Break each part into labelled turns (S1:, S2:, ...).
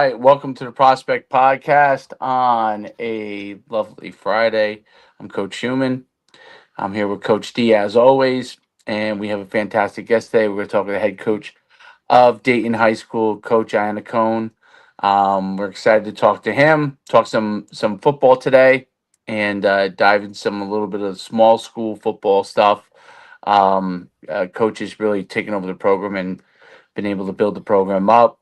S1: right, welcome to the Prospect Podcast on a lovely Friday. I'm Coach Schumann. I'm here with Coach D as always, and we have a fantastic guest today. We're going to talk with the head coach of Dayton High School, Coach Iannacone. We're excited to talk to him, talk some football today, and dive into some a little bit of small school football stuff. Coach is really taking over the program and been able to build the program up.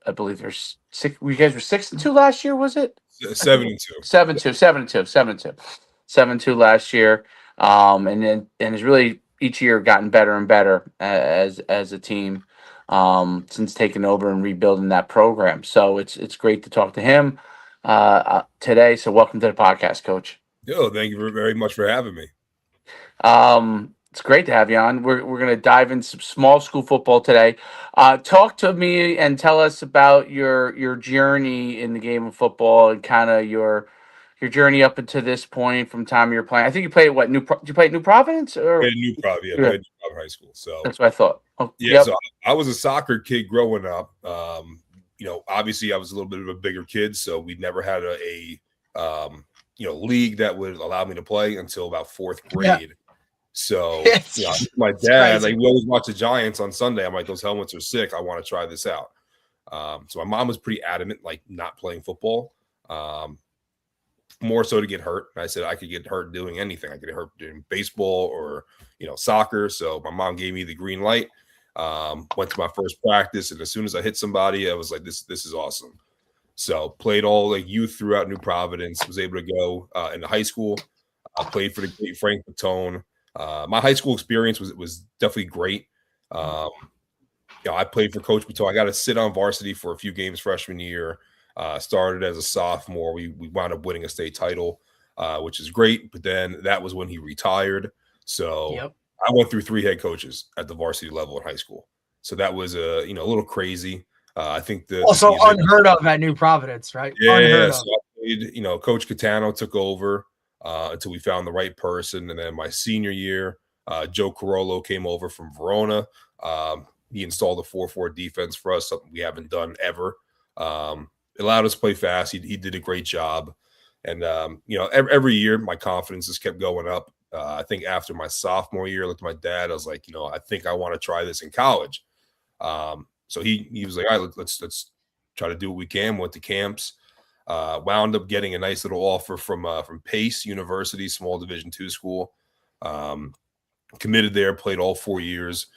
S1: I believe there's six. You guys were 6-2 last year, was it?
S2: 7-2.
S1: 7-2, 7-2, 7-2, 7-2 last year. And has really each year gotten better and better as a team since taking over and rebuilding that program. So it's great to talk to him today. So welcome to the podcast, Coach.
S2: Yo, thank you very much for having me.
S1: It's great to have you on. We're going to dive into some small school football today. Talk to me and tell us about your journey in the game of football and kind of your journey up until this point from time you're playing. I think you played at did you play at New Providence or
S2: New Providence, yeah, played New Providence High School. So
S1: that's what I thought. Oh,
S2: yeah,
S1: yep.
S2: so I was a soccer kid growing up. Obviously I was a little bit of a bigger kid, so we never had a league that would allow me to play until about fourth grade. Yeah. So my dad, we always watch the Giants on Sunday. I'm like, those helmets are sick. I want to try this out. So my mom was pretty adamant, like not playing football, more so to get hurt. I said I could get hurt doing anything. I could get hurt doing baseball or, soccer. So my mom gave me the green light, went to my first practice. And as soon as I hit somebody, I was like, this is awesome. So played all youth throughout New Providence, was able to go into high school. I played for the great Frank Patone. My high school experience was definitely great. I played for Coach Beto. I got to sit on varsity for a few games freshman year. Started as a sophomore. We wound up winning a state title, which is great. But then that was when he retired. So I went through 3 head coaches at the varsity level in high school. So that was a little crazy. I think
S3: also unheard of at New Providence, right?
S2: Yeah. So I played, Coach Catano took over. Until we found the right person. And then my senior year, Joe Carollo came over from Verona. He installed a 4-4 defense for us, something we haven't done ever. It allowed us to play fast. He did a great job. And, every year my confidence just kept going up. I think after my sophomore year, I looked at my dad. I was like, I think I want to try this in college. So he was like, all right, let's try to do what we can. Went to camps. Wound up getting a nice little offer from Pace University, small Division II school. Committed there, played all 4 years.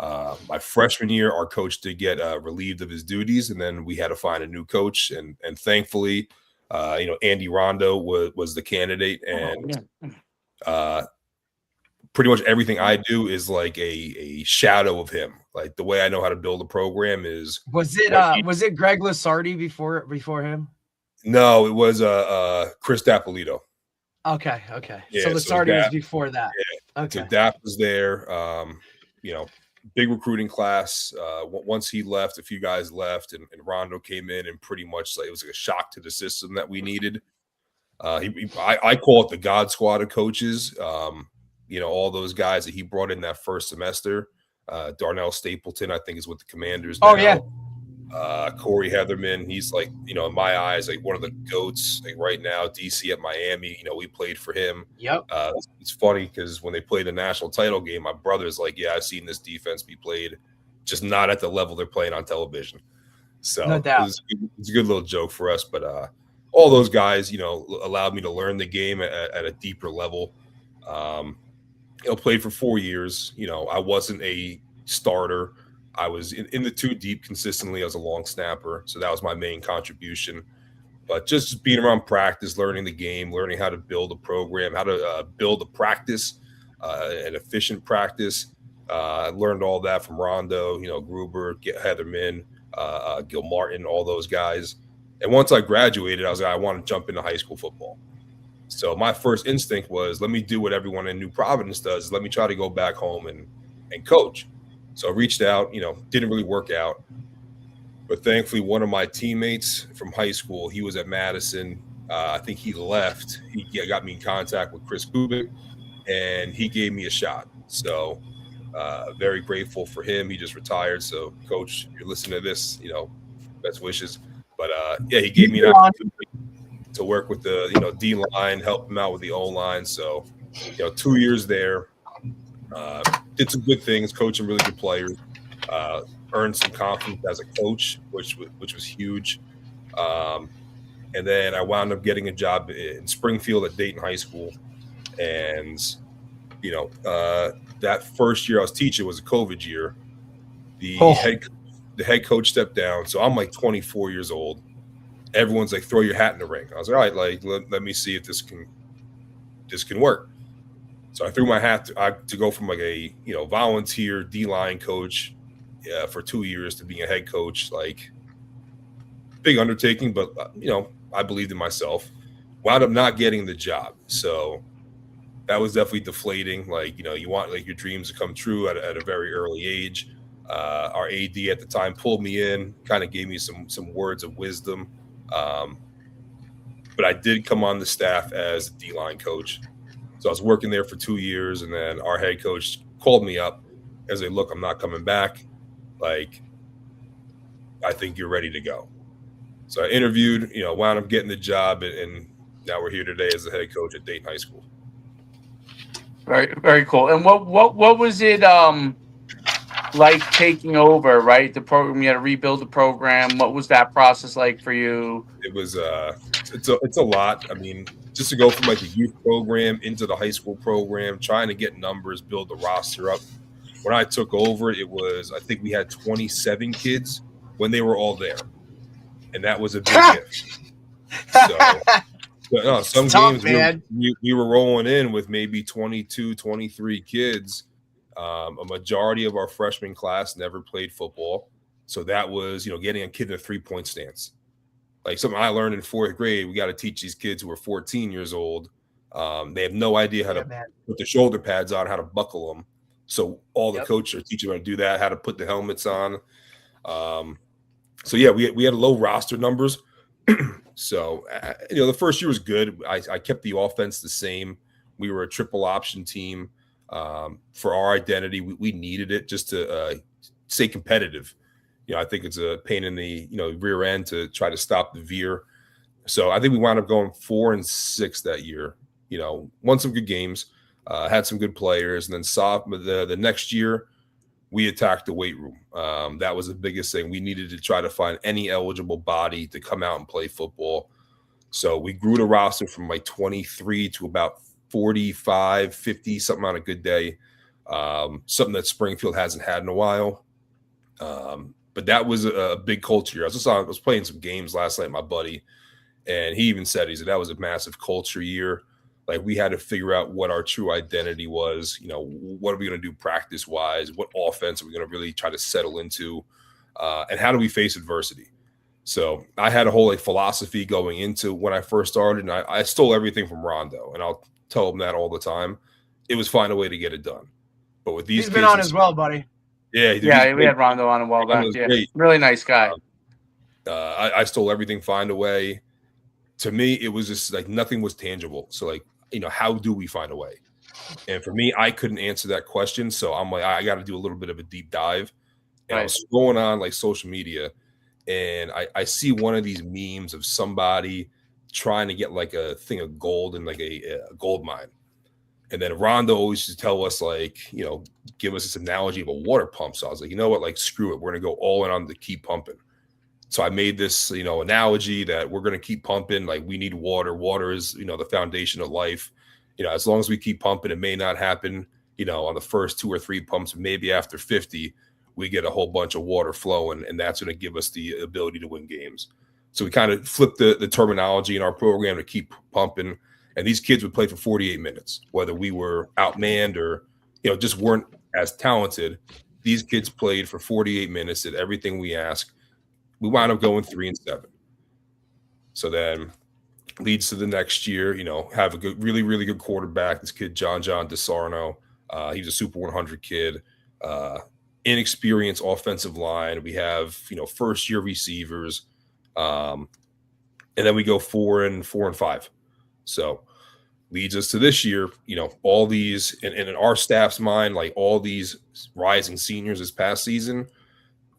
S2: My freshman year, our coach did get relieved of his duties, and then we had to find a new coach. And thankfully, Andy Rondo was the candidate, and pretty much everything I do is like a shadow of him. Like the way I know how to build a program is.
S3: Was it Greg Lasardi before him?
S2: No, it was Chris Dapolito.
S3: Okay.
S2: Yeah,
S3: so Lasardi was before that.
S2: Yeah.
S3: Okay.
S2: So Dap was there. Big recruiting class. Once he left, a few guys left, and Rondo came in, and pretty much it was like a shock to the system that we needed. I call it the God Squad of coaches. All those guys that he brought in that first semester. Darnell Stapleton, I think, is with the Commanders now.
S3: Oh yeah.
S2: Corey Heatherman, he's in my eyes, one of the GOATs right now. DC at Miami, we played for him.
S3: Yep.
S2: It's funny because when they played the national title game, my brother's like, yeah, I've seen this defense be played, just not at the level they're playing on television. So
S3: no doubt.
S2: It's a good little joke for us. But all those guys, allowed me to learn the game at a deeper level. Played for 4 years. I wasn't a starter. I was in the 2 deep consistently as a long snapper. So that was my main contribution. But just being around practice, learning the game, learning how to build a program, how to build a practice, an efficient practice. I learned all that from Rondo, Gruber, Heatherman, Gil Martin, all those guys. And once I graduated, I was like, I want to jump into high school football. So my first instinct was, let me do what everyone in New Providence does. Let me try to go back home and coach. So I reached out, didn't really work out. But thankfully, one of my teammates from high school, he was at Madison. I think he left. He got me in contact with Chris Kubik, and he gave me a shot. So very grateful for him. He just retired. So, Coach, if you're listening to this, best wishes. But yeah, he gave me an opportunity to work with the D line, help him out with the O line. So 2 years there, did some good things, coaching really good players, earned some confidence as a coach, which was huge. And then I wound up getting a job in Springfield at Dayton High School, and that first year I was teaching was a COVID year. The head coach stepped down, so I'm like 24 years old. Everyone's like, throw your hat in the ring. I was like, all right, like let me see if this can work. So I threw my hat to go from like a volunteer D-line coach for 2 years to being a head coach. Like, big undertaking, but I believed in myself. Wound up not getting the job, so that was definitely deflating. Like, you want like your dreams to come true at a very early age. Our AD at the time pulled me in, kind of gave me some words of wisdom. But I did come on the staff as a D-line coach. So I was working there for 2 years, and then our head coach called me up as a look, I'm not coming back. Like, I think you're ready to go. So I interviewed, wound up getting the job, and now we're here today as the head coach at Dayton High School.
S1: Very, very cool. And what was it like taking over, right? The program, you had to rebuild the program. What was that process like for you?
S2: It was it's a lot. I mean, just to go from like the youth program into the high school program, trying to get numbers, build the roster up. When I took over, I think we had 27 kids when they were all there. And that was a big gift. So some games we were rolling in with maybe 22, 23 kids. A majority of our freshman class never played football. So that was, getting a kid in a 3-point stance. Like something I learned in 4th grade, we got to teach these kids who are 14 years old. They have no idea how to put the shoulder pads on, how to buckle them. So all the coaches are teaching them how to do that, how to put the helmets on. So yeah, we had low roster numbers. So, the first year was good. I kept the offense the same. We were a triple option team. For our identity, we needed it just to stay competitive. I think it's a pain in the rear end to try to stop the veer. So I think we wound up going 4-6 that year. Won some good games, had some good players, and then the next year we attacked the weight room. That was the biggest thing. We needed to try to find any eligible body to come out and play football. So we grew the roster from like 23 to about 45, 50, something on a good day. Something that Springfield hasn't had in a while. But that was a big culture year. I was playing some games last night with my buddy, and he even said, that was a massive culture year. Like, we had to figure out what our true identity was. What are we going to do practice-wise? What offense are we going to really try to settle into? And how do we face adversity? So I had a whole philosophy going into when I first started, and I stole everything from Rondo, and I'll tell him that all the time. It was find a way to get it done. But with these
S3: He's been on as well, buddy.
S2: Yeah,
S1: we had Rondo on a while back. Yeah, really nice guy.
S2: I stole everything, find a way. To me, it was just like nothing was tangible. So how do we find a way? And for me, I couldn't answer that question. So I'm like, I got to do a little bit of a deep dive. And I was going on like social media, and I see one of these memes of somebody trying to get like a thing of gold in like a gold mine. And then Rondo always used to tell us give us this analogy of a water pump. So I was like, you know what, like, screw it. We're going to go all in on the keep pumping. So I made this, analogy that we're going to keep pumping. Like, we need water. Water is, the foundation of life. As long as we keep pumping, it may not happen, on the first 2 or 3 pumps, maybe after 50, we get a whole bunch of water flowing, and that's going to give us the ability to win games. So we kind of flipped the terminology in our program to keep pumping. And these kids would play for 48 minutes, whether we were outmanned or, just weren't as talented. These kids played for 48 minutes, did everything we asked. We wound up going 3-7. So then leads to the next year, have a good, really, really good quarterback. This kid, John DeSarno, he was a Super 100 kid, inexperienced offensive line. We have, first year receivers. And then we go 4-5. So leads us to this year, all these, and in our staff's mind, like all these rising seniors this past season,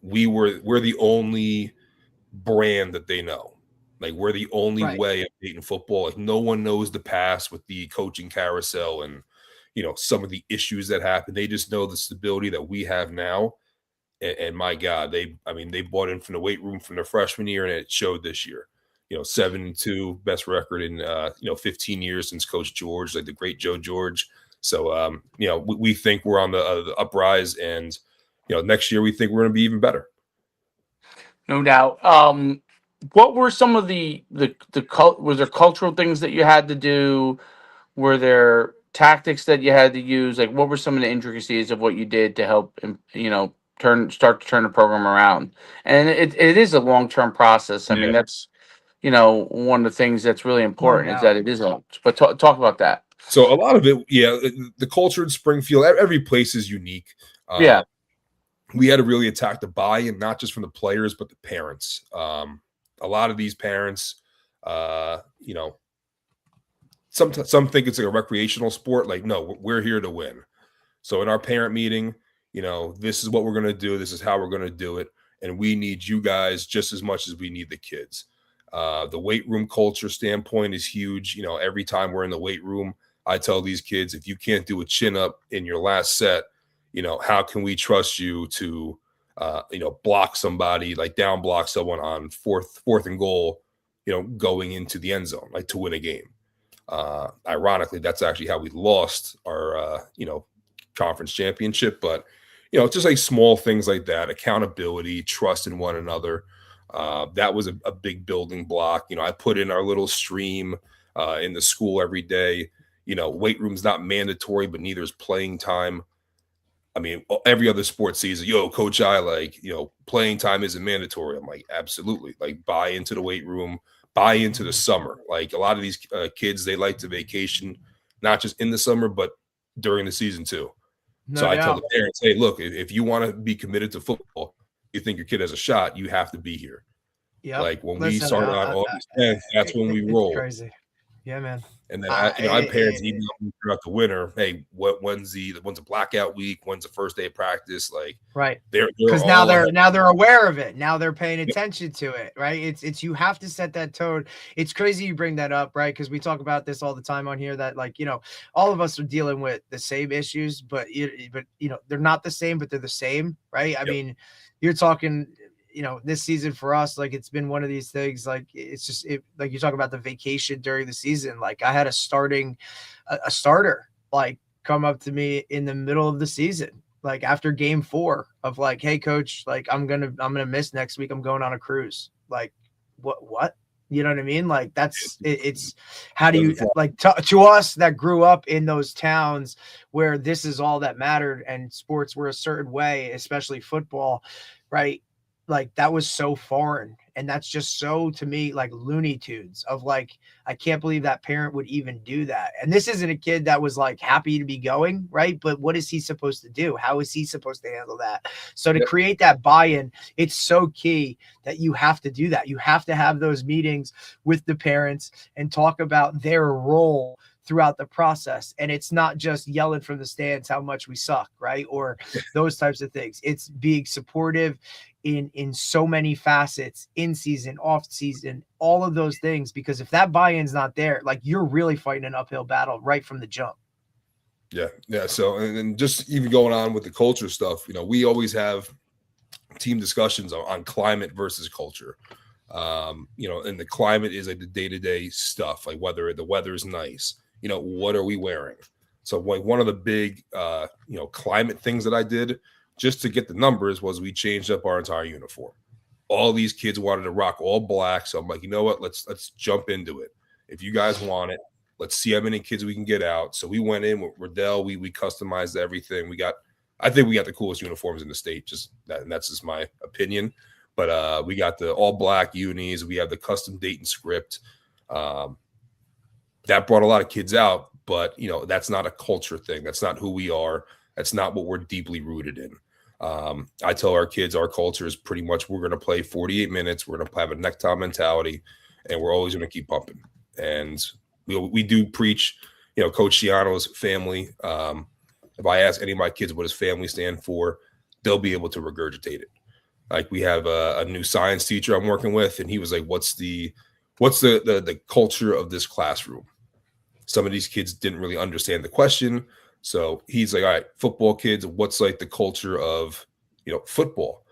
S2: we're the only brand that they know. Like, we're the only way of Dayton football. Like, no one knows the past with the coaching carousel and, some of the issues that happen. They just know the stability that we have now. And my God, they bought in from the weight room from their freshman year, and it showed this year. 7-2, best record in 15 years since Coach George, like the great Joe George. So we think we're on the uprise, and next year we think we're going to be even better.
S1: No doubt. What were some of was there cultural things that you had to do? Were there tactics that you had to use? Like, what were some of the intricacies of what you did to help, start to turn the program around? And it is a long-term process. I mean, that's, one of the things that's really important is that it is but talk about that.
S2: So a lot of it, the culture in Springfield, every place is unique. We had to really attack the buy-in, not just from the players, but the parents. A lot of these parents, some think it's like a recreational sport. Like, no, we're here to win. So in our parent meeting, this is what we're going to do. This is how we're going to do it. And we need you guys just as much as we need the kids. The weight room culture standpoint is huge. Every time we're in the weight room, I tell these kids, if you can't do a chin up in your last set, how can we trust you to, block somebody, like down block someone on fourth and goal, going into the end zone, like to win a game. Ironically, that's actually how we lost our, conference championship. But, just like small things like that, accountability, trust in one another. That was a big building block. I put in our little stream in the school every day. Weight room's not mandatory, but neither is playing time. I mean, every other sports season, Coach I, playing time isn't mandatory. I'm like, absolutely. Like, buy into the weight room, buy into the summer. Like, a lot of these kids, they like to vacation, not just in the summer, but during the season too. No doubt. I tell the parents, hey, look, if you want to be committed to football, you think your kid has a shot, you have to be here. Yeah. Like, when we started on August 10th, that's when we roll.
S3: Crazy. Yeah, man.
S2: And then I parents email me throughout the winter, hey, when's a blackout week? When's the first day of practice? Like,
S3: right. Because now they're aware of it. Now they're paying attention to it. Right. It's you have to set that tone. It's crazy you bring that up, right? Because we talk about this all the time on here that, like, all of us are dealing with the same issues, but they're not the same, but they're the same. Right. I mean, you're talking, this season for us, like, it's been one of these things, like, it's just, like, you talk about the vacation during the season. Like, I had a starter, like, come up to me in the middle of the season, like, after game 4 of, like, hey, coach, like, I'm going to miss next week. I'm going on a cruise. Like, what? You know what I mean? Like, it's how do you, like, to us that grew up in those towns where this is all that mattered and sports were a certain way, especially football, right? Like, that was so foreign. And that's just so, to me, like, Looney Tunes of, like, I can't believe that parent would even do that. And this isn't a kid that was, like, happy to be going, right? But what is he supposed to do? How is he supposed to handle that? So to create that buy-in, it's so key that you have to do that. You have to have those meetings with the parents and talk about their role throughout the process. And it's not just yelling from the stands how much we suck, right? Or those types of things. It's being supportive in so many facets, in season, off season, all of those things. Because if that buy-in's not there, like, you're really fighting an uphill battle right from the jump.
S2: Yeah. So, and just even going on with the culture stuff, we always have team discussions on climate versus culture. And the climate is like the day-to-day stuff, like whether the weather is nice, what are we wearing? So, like, one of the big, climate things that I did just to get the numbers was we changed up our entire uniform. All these kids wanted to rock all black. So I'm like, you know what? Let's jump into it. If you guys want it, let's see how many kids we can get out. So we went in with Riddell. We customized everything. I think we got the coolest uniforms in the state. And that's just my opinion. But we got the all black unis. We have the custom Dayton script. That brought a lot of kids out, but that's not a culture thing. That's not who we are. That's not what we're deeply rooted in. I tell our kids our culture is pretty much we're going to play 48 minutes. We're going to have a necktie mentality, and we're always going to keep pumping. And we do preach, Coach Shiano's family. If I ask any of my kids what his family stand for, they'll be able to regurgitate it. Like we have a new science teacher I'm working with, and he was like, what's the culture of this classroom? Some of these kids didn't really understand the question. So he's like, all right, football kids, what's like the culture of, football?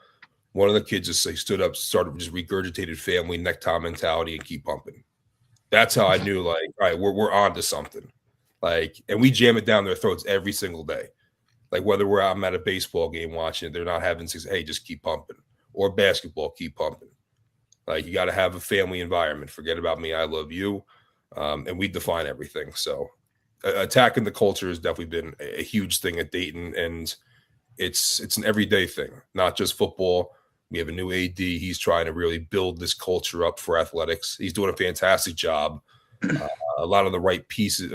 S2: One of the kids just like stood up, started just regurgitated family necktie mentality and keep pumping. That's how I knew, like, all right, we're on to something. Like, and we jam it down their throats every single day. Like whether I'm at a baseball game watching it, they're not having to say, hey, just keep pumping. Or basketball, keep pumping. Like you got to have a family environment. Forget about me, I love you. And we define everything. So attacking the culture has definitely been a huge thing at Dayton. And it's an everyday thing, not just football. We have a new AD. He's trying to really build this culture up for athletics. He's doing a fantastic job. A lot of the right pieces,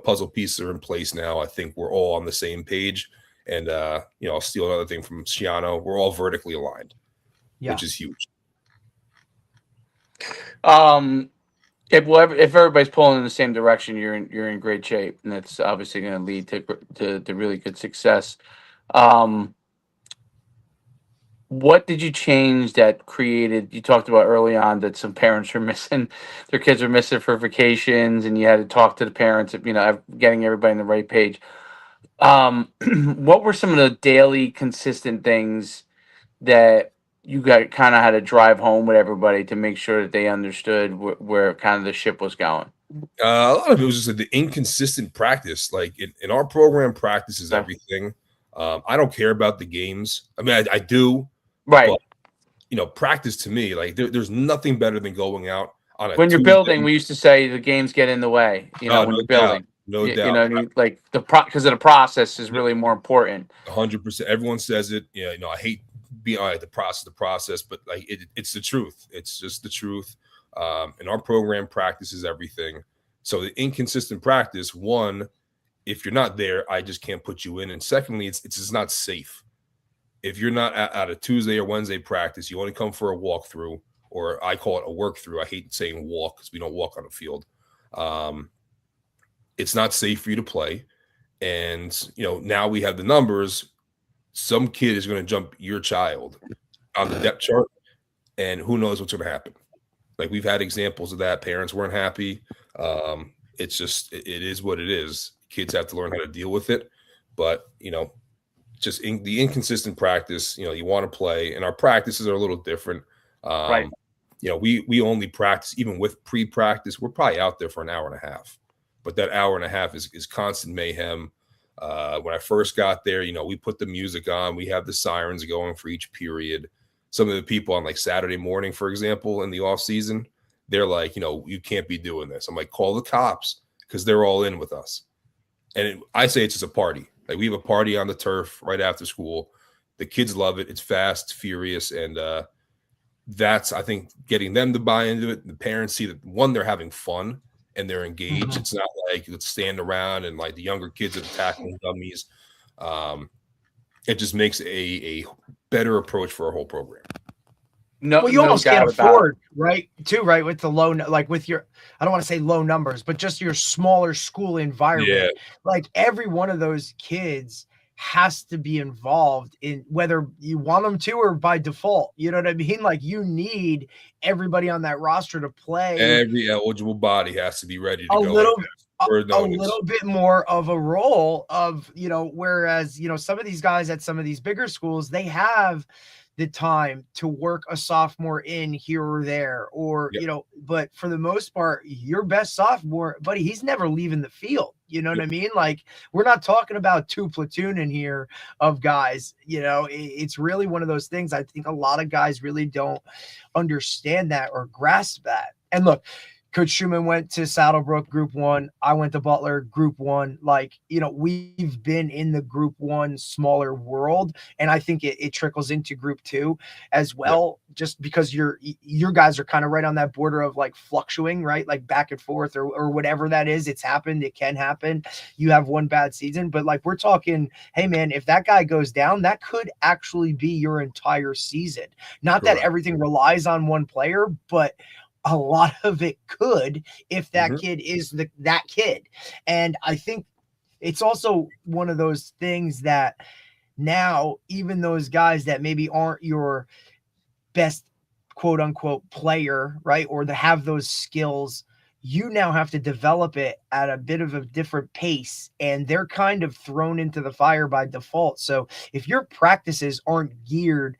S2: puzzle pieces are in place now. I think we're all on the same page. And, I'll steal another thing from Schiano. We're all vertically aligned, which is huge.
S1: If everybody's pulling in the same direction, you're in great shape, and that's obviously going to lead to really good success. What did you change that created? You talked about early on that some parents are missing, their kids are missing for vacations, and you had to talk to the parents, getting everybody on the right page. What were some of the daily consistent things that you got kind of had to drive home with everybody to make sure that they understood where kind of the ship was going?
S2: A lot of it was just like the inconsistent practice. Like in our program, practice is everything. I don't care about the games. I mean, I do.
S1: Right.
S2: But, practice to me, like there's nothing better than going out on a
S1: when you're
S2: Tuesday.
S1: Building, we used to say the games get in the way, when you're building.
S2: No doubt.
S1: Like because of the process is really more important.
S2: 100%. Everyone says it. I hate being on the process, but like it's the truth. It's just the truth. And our program practice is everything. So the inconsistent practice, one, if you're not there, I just can't put you in. And secondly, it's just not safe. If you're not at a Tuesday or Wednesday practice, you only come for a walkthrough, or I call it a work through. I hate saying walk because we don't walk on the field. It's not safe for you to play. And, now we have the numbers. Some kid is going to jump your child on the depth chart, and who knows what's going to happen. Like we've had examples of that. Parents weren't happy. It's just, it is what it is. Kids have to learn how to deal with it. But, just the inconsistent practice, you want to play, and our practices are a little different.
S1: Right.
S2: We only practice, even with pre-practice, we're probably out there for an hour and a half. But that hour and a half is constant mayhem. When I first got there, we put the music on. We have the sirens going for each period. Some of the people on like Saturday morning, for example, in the off season, they're like, you can't be doing this. I'm like, call the cops, because they're all in with us. And I say it's just a party. Like we have a party on the turf right after school. The kids love it. It's fast, furious. And that's, I think, getting them to buy into it. The parents see that, one, they're having fun and they're engaged. Mm-hmm. It's not like let's stand around and like the younger kids are tackling dummies. It just makes a better approach for our whole program.
S3: No, well, you almost can't afford, right? With the low, like with your, I don't want to say low numbers, but just your smaller school environment. Yeah. Like every one of those kids has to be involved in whether you want them to or by default. You know what I mean? Like you need everybody on that roster to play.
S2: Every eligible body has to be ready to go.
S3: A little bit more of a role of, whereas, some of these guys at some of these bigger schools, they have the time to work a sophomore in here or there, or, but for the most part, your best sophomore, buddy, he's never leaving the field. You know what I mean? Like we're not talking about 2 platoon in here of guys, it's really one of those things. I think a lot of guys really don't understand that or grasp that. And look, Coach Schumann went to Saddlebrook Group 1. I went to Butler Group 1. Like, we've been in the Group 1 smaller world, and I think it trickles into Group 2 as well, just because your guys are kind of right on that border of like fluctuating, right? Like back and forth or whatever that is. It's happened. It can happen. You have one bad season, but like we're talking, hey man, if that guy goes down, that could actually be your entire season. Not that everything relies on one player, but a lot of it could if that kid is that kid. And I think it's also one of those things that now even those guys that maybe aren't your best quote unquote player, right? Or to have those skills, you now have to develop it at a bit of a different pace, and they're kind of thrown into the fire by default. So if your practices aren't geared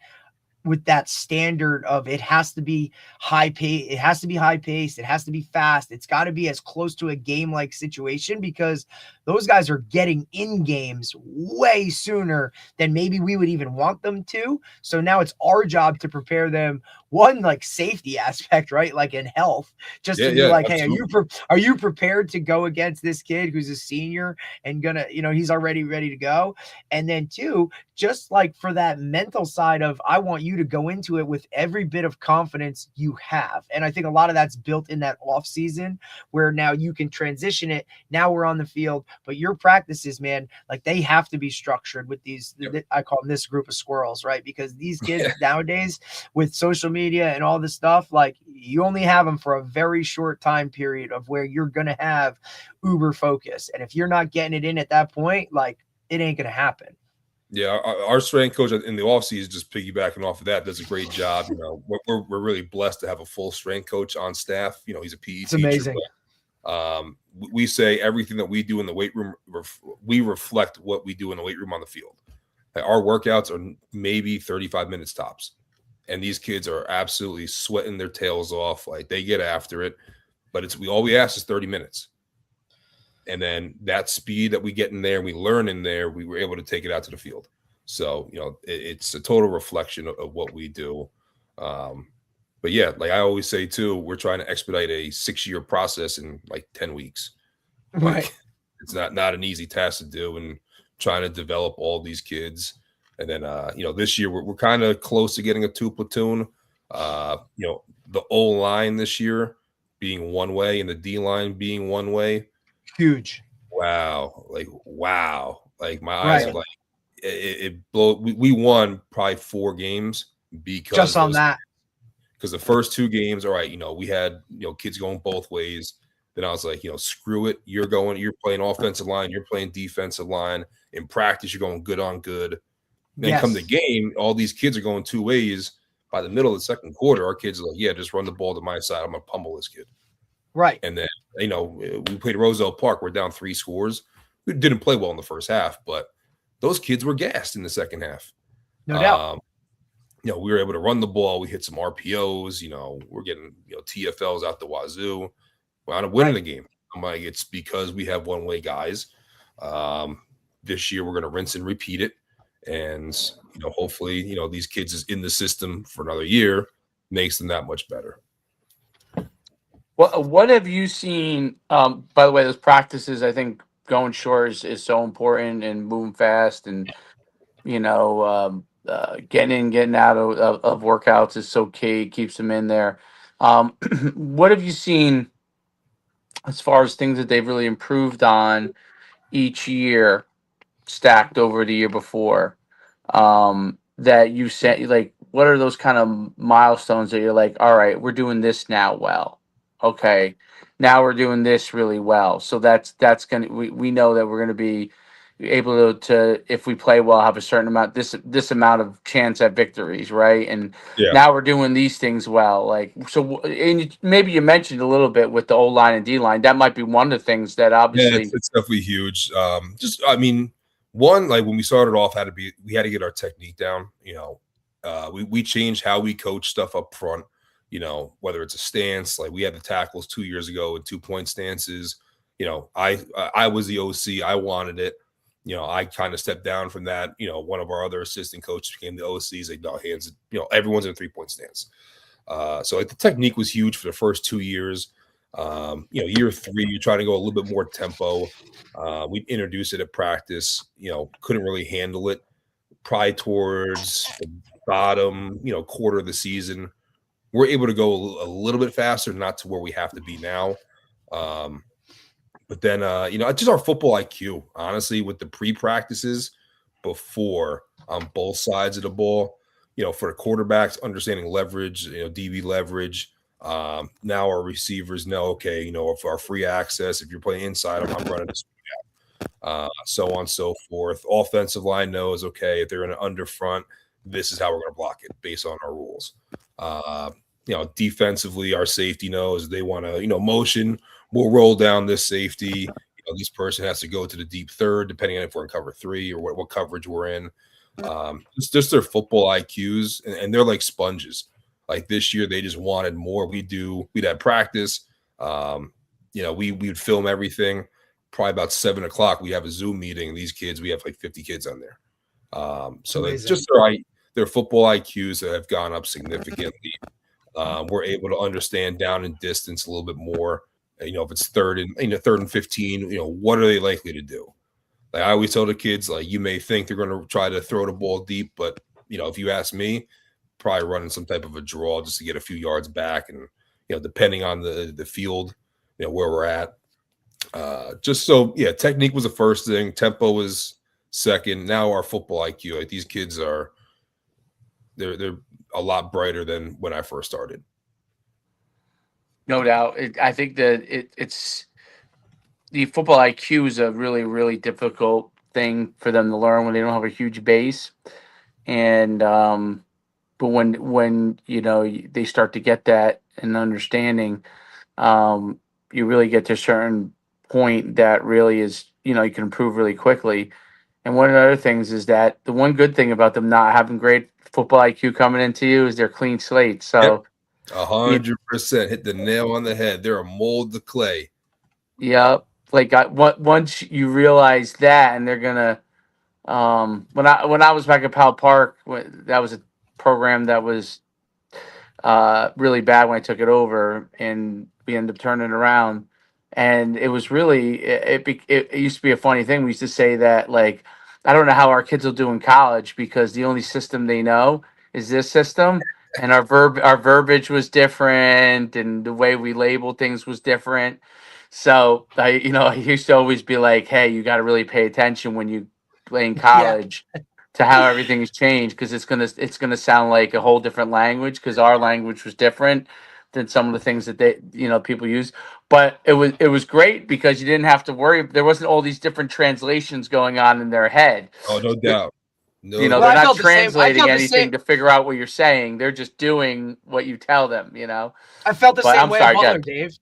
S3: with that standard of it has to be high pace, it has to be high paced, it has to be fast, it's got to be as close to a game like situation, because those guys are getting in games way sooner than maybe we would even want them to. So now it's our job to prepare them, one, like safety aspect, right? Like in health, just to be like, absolutely. Hey, are you prepared to go against this kid who's a senior and gonna, he's already ready to go? And then two, just like for that mental side of, I want you to go into it with every bit of confidence you have. And I think a lot of that's built in that off season where now you can transition it. Now we're on the field, but your practices, man, like they have to be structured with these, I call them this group of squirrels, right? Because these kids nowadays with social media and all this stuff, like you only have them for a very short time period of where you're going to have uber focus. And if you're not getting it in at that point, like it ain't going to happen.
S2: Yeah, our strength coach in the offseason, just piggybacking off of that, does a great job. We're really blessed to have a full strength coach on staff. He's a PE teacher.
S3: Amazing.
S2: But, we say everything that we do in the weight room, we reflect what we do in the weight room on the field. Like our workouts are maybe 35 minutes tops, and these kids are absolutely sweating their tails off. Like they get after it, but all we ask is 30 minutes. And then that speed that we get in there and we learn in there, we were able to take it out to the field. So, it's a total reflection of what we do. But yeah, like I always say too, we're trying to expedite a 6-year process in like 10 weeks.
S3: Right.
S2: Like, it's not an easy task to do, and trying to develop all these kids. And then, this year we're kind of close to getting a 2 platoon. The O line this year being one way and the D line being one way.
S3: Huge.
S2: Wow. Like my eyes are like, it blow. We won probably 4 games because
S3: just on that.
S2: Because the first 2 games, all right, we had, kids going both ways. Then I was like, screw it. You're playing offensive line. You're playing defensive line. In practice, you're going good on good. Then come the game, all these kids are going 2 ways. By the middle of the second quarter, our kids are like, yeah, just run the ball to my side. I'm going to pummel this kid.
S3: Right.
S2: And then, we played Roselle Park. We're down 3 scores. We didn't play well in the first half, but those kids were gassed in the second half.
S3: No doubt.
S2: We were able to run the ball. We hit some RPOs. We're getting, TFLs out the wazoo. We're on winning the game. I'm like, it's because we have one-way guys. This year, we're going to rinse and repeat it. And, hopefully, these kids is in the system for another year, makes them that much better.
S1: Well, what have you seen? By the way, those practices, I think going short is so important, and moving fast, and getting in, getting out of workouts is so key. Keeps them in there. What have you seen as far as things that they've really improved on each year, stacked over the year before? That you said, like, what are those kind of milestones that you're like, all right, we're doing this now well. Okay, now we're doing this really well. So that's gonna, we know that we're gonna be able to if we play well, have a certain amount this amount of chance at victories, right? And now we're doing these things well. Like, so, and maybe you mentioned a little bit with the O line and D line. That might be one of the things that obviously
S2: it's definitely huge. One, like when we started off, we had to get our technique down. We changed how we coach stuff up front. Whether it's a stance, like we had the tackles 2 years ago and 2-point stances. I was the OC. I wanted it. I kind of stepped down from that. One of our other assistant coaches became the OC. Like, no, hands, everyone's in a 3-point stance. So like the technique was huge for the first 2 years. Year 3, you're trying to go a little bit more tempo. We introduced it at practice, couldn't really handle it. Probably towards the bottom, quarter of the season, we're able to go a little bit faster, not to where we have to be now. But then, just our football IQ, honestly, with the pre-practices before on both sides of the ball, for the quarterbacks, understanding leverage, DB leverage. Now our receivers know, okay, if our free access, if you're playing inside, I'm running this out. So on and so forth. Offensive line knows, okay, if they're in an under front, this is how we're going to block it based on our rules. Defensively, our safety knows they want to, motion. We'll roll down this safety. This person has to go to the deep third, depending on if we're in cover 3 or what coverage we're in. Just their football IQs, and they're like sponges. Like this year, they just wanted more. We'd have practice. We would film everything. Probably about 7:00, we have a Zoom meeting. These kids, we have like 50 kids on there. So it's just their football IQs that have gone up significantly. We're able to understand down and distance a little bit more. If it's third and 15, what are they likely to do? Like I always tell the kids, like you may think they're going to try to throw the ball deep, but if you ask me, probably running some type of a draw just to get a few yards back, and depending on the field, where we're at. Technique was the first thing. Tempo was second. Now our football IQ, like these kids they're a lot brighter than when I first started.
S1: No doubt. I think that it's the football IQ is a really, really difficult thing for them to learn when they don't have a huge base. And but when they start to get that and understanding, you really get to a certain point that really is, you can improve really quickly. And one of the other things is that the one good thing about them not having great football IQ coming into you is they're clean slate. So
S2: 100% hit the nail on the head. They're a mold to clay.
S1: Yeah, like once you realize that, and they're gonna. When I was back at Powell Park, that was a program that was really bad when I took it over, and we ended up turning it around. And it was really it used to be a funny thing. We used to say that, like, I don't know how our kids will do in college because the only system they know is this system, and our verbiage was different, and the way we labeled things was different. So I used to always be like, hey, you got to really pay attention when you play in college to how everything's changed, because it's gonna sound like a whole different language, because our language was different than some of the things that they people use. But it was great because you didn't have to worry. There wasn't all these different translations going on in their head.
S2: Oh, no doubt. No,
S1: they're not translating anything to figure out what you're saying. They're just doing what you tell them.
S3: I felt the same way at Butler, Dave.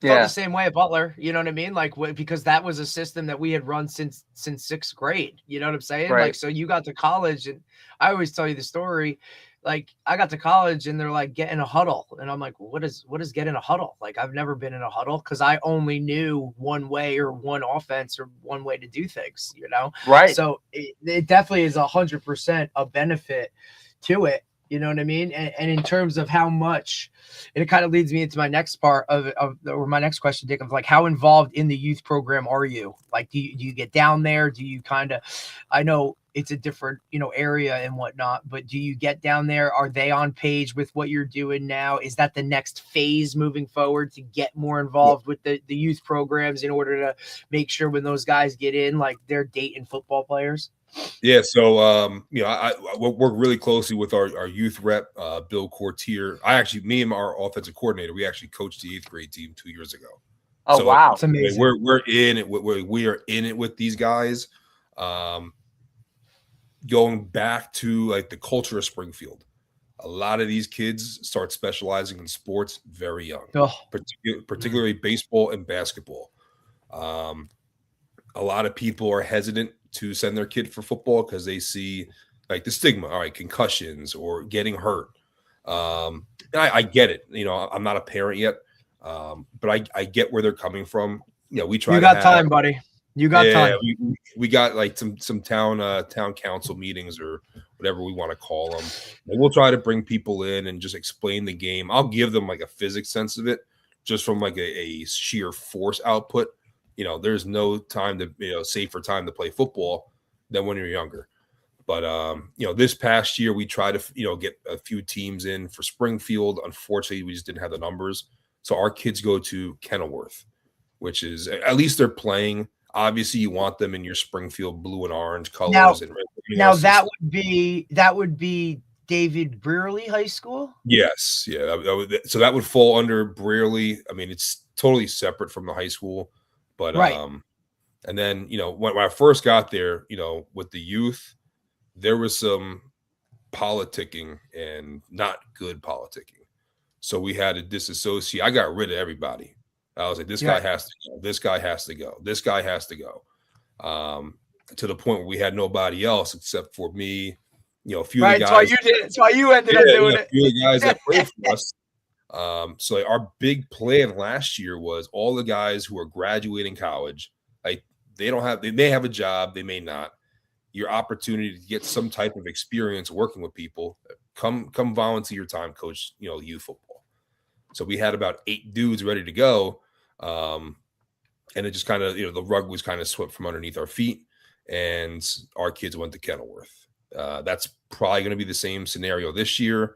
S1: Yeah.
S3: Felt the same way at Butler. You know what I mean? Like, because that was a system that we had run since 6th grade. You know what I'm saying?
S1: Right.
S3: Like, so you got to college, and I always tell you the story. Like, I got to college and they're like, get in a huddle. And I'm like, what is get in a huddle? Like, I've never been in a huddle because I only knew one way or one offense or one way to do things,
S1: Right.
S3: So it definitely is 100% a benefit to it. You know what I mean? And in terms of how much, and it kind of leads me into my next part or my next question, Dick, of like, how involved in the youth program are you? Like, do you get down there? Do you I know it's a different, area and whatnot, but do you get down there? Are they on page with what you're doing now? Is that the next phase moving forward to get more involved with the youth programs in order to make sure when those guys get in, like, they're Dayton football players?
S2: Yeah, so I work really closely with our youth rep, Bill Courtier. Me and our offensive coordinator, we actually coached the 8th grade team 2 years ago.
S1: Oh, so, wow,
S3: it's amazing.
S2: We're in it. We are in it with these guys. Going back to like the culture of Springfield, a lot of these kids start specializing in sports very young, particularly baseball and basketball. A lot of people are hesitant to send their kid for football because they see like the stigma, all right, concussions or getting hurt. I get it. I'm not a parent yet, but I get where they're coming from. We try.
S3: You got time, buddy. You got time.
S2: We got like some town council meetings or whatever we want to call them. And we'll try to bring people in and just explain the game. I'll give them like a physics sense of it, just from like a sheer force output. There's no time to safer time to play football than when you're younger. But this past year we tried to get a few teams in for Springfield. Unfortunately, we just didn't have the numbers. So our kids go to Kenilworth, which is, at least they're playing. Obviously, you want them in your Springfield blue and orange colors.
S3: Now that would be David Brearley High School.
S2: Yes, yeah. So that would fall under Brearley. I mean, it's totally separate from the high school, but
S3: right.
S2: And then when I first got there, with the youth, there was some politicking and not good politicking. So we had to disassociate. I got rid of everybody. I was like, this guy has to go. This guy has to go. This guy has to go. To the point where we had nobody else except for me, a few of the guys.
S3: That's why you did it. That's why you ended up doing it.
S2: A few of the guys that played for us. So like, our big plan last year was all the guys who are graduating college, like they may have a job, they may not. Your opportunity to get some type of experience working with people, come volunteer your time, coach, youth football. So we had about 8 dudes ready to go. And it just kind of, the rug was kind of swept from underneath our feet, and our kids went to Kenilworth. That's probably going to be the same scenario this year.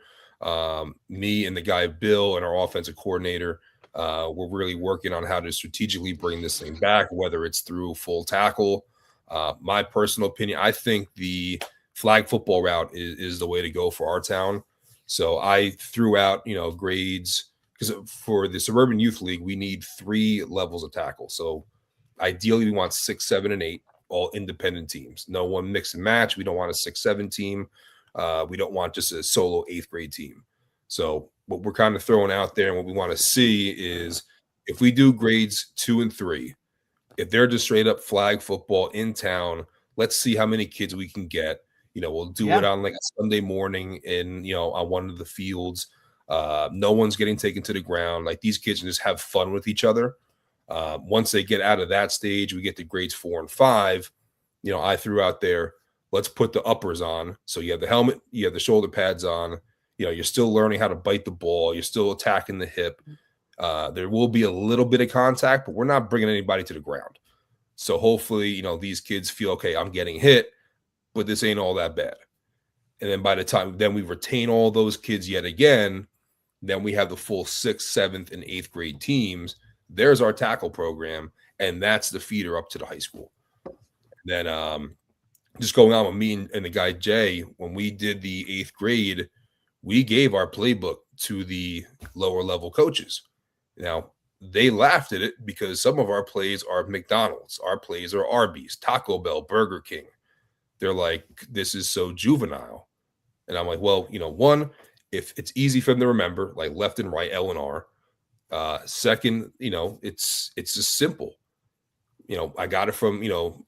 S2: Me and the guy, Bill, and our offensive coordinator, we're really working on how to strategically bring this thing back, whether it's through full tackle. My personal opinion, I think the flag football route is the way to go for our town. So I threw out, grades, because for the Suburban Youth League, we need 3 levels of tackle. So ideally, we want 6, 7, and 8, all independent teams. No one mix and match. We don't want a 6-7 team. We don't want just a solo 8th grade team. So what we're kind of throwing out there and what we want to see is if we do grades 2 and 3, if they're just straight up flag football in town, let's see how many kids we can get. We'll do it on like a Sunday morning on one of the fields. No one's getting taken to the ground. Like, these kids can just have fun with each other. Once they get out of that stage, we get to grades 4 and 5. I threw out there, let's put the uppers on. So you have the helmet, you have the shoulder pads on. You're still learning how to bite the ball. You're still attacking the hip. There will be a little bit of contact, but we're not bringing anybody to the ground. So hopefully, these kids feel, okay, I'm getting hit, but this ain't all that bad. And then by the time then we retain all those kids yet again, then we have the full 6th, 7th, and 8th grade teams. There's our tackle program, and that's the feeder up to the high school. And then just going on with me and the guy Jay, when we did the 8th grade, we gave our playbook to the lower level coaches. Now, they laughed at it because some of our plays are McDonald's, our plays are Arby's, Taco Bell, Burger King. They're like, this is so juvenile. And I'm like, well, one, if it's easy for them to remember, like left and right, L and R. Second, it's just simple. I got it from,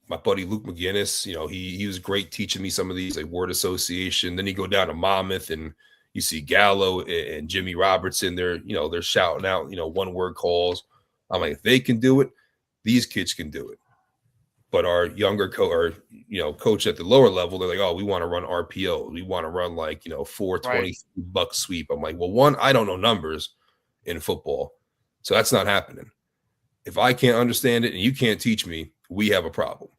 S2: my buddy Luke McGinnis. He was great teaching me some of these, like word association. Then you go down to Monmouth and you see Gallo and Jimmy Robertson. They're shouting out, one word calls. I'm like, if they can do it, these kids can do it. But our younger coach at the lower level, they're like, oh, we want to run RPO. We want to run like, 420 buck sweep. I'm like, well, one, I don't know numbers in football. So that's not happening. If I can't understand it and you can't teach me, we have a problem.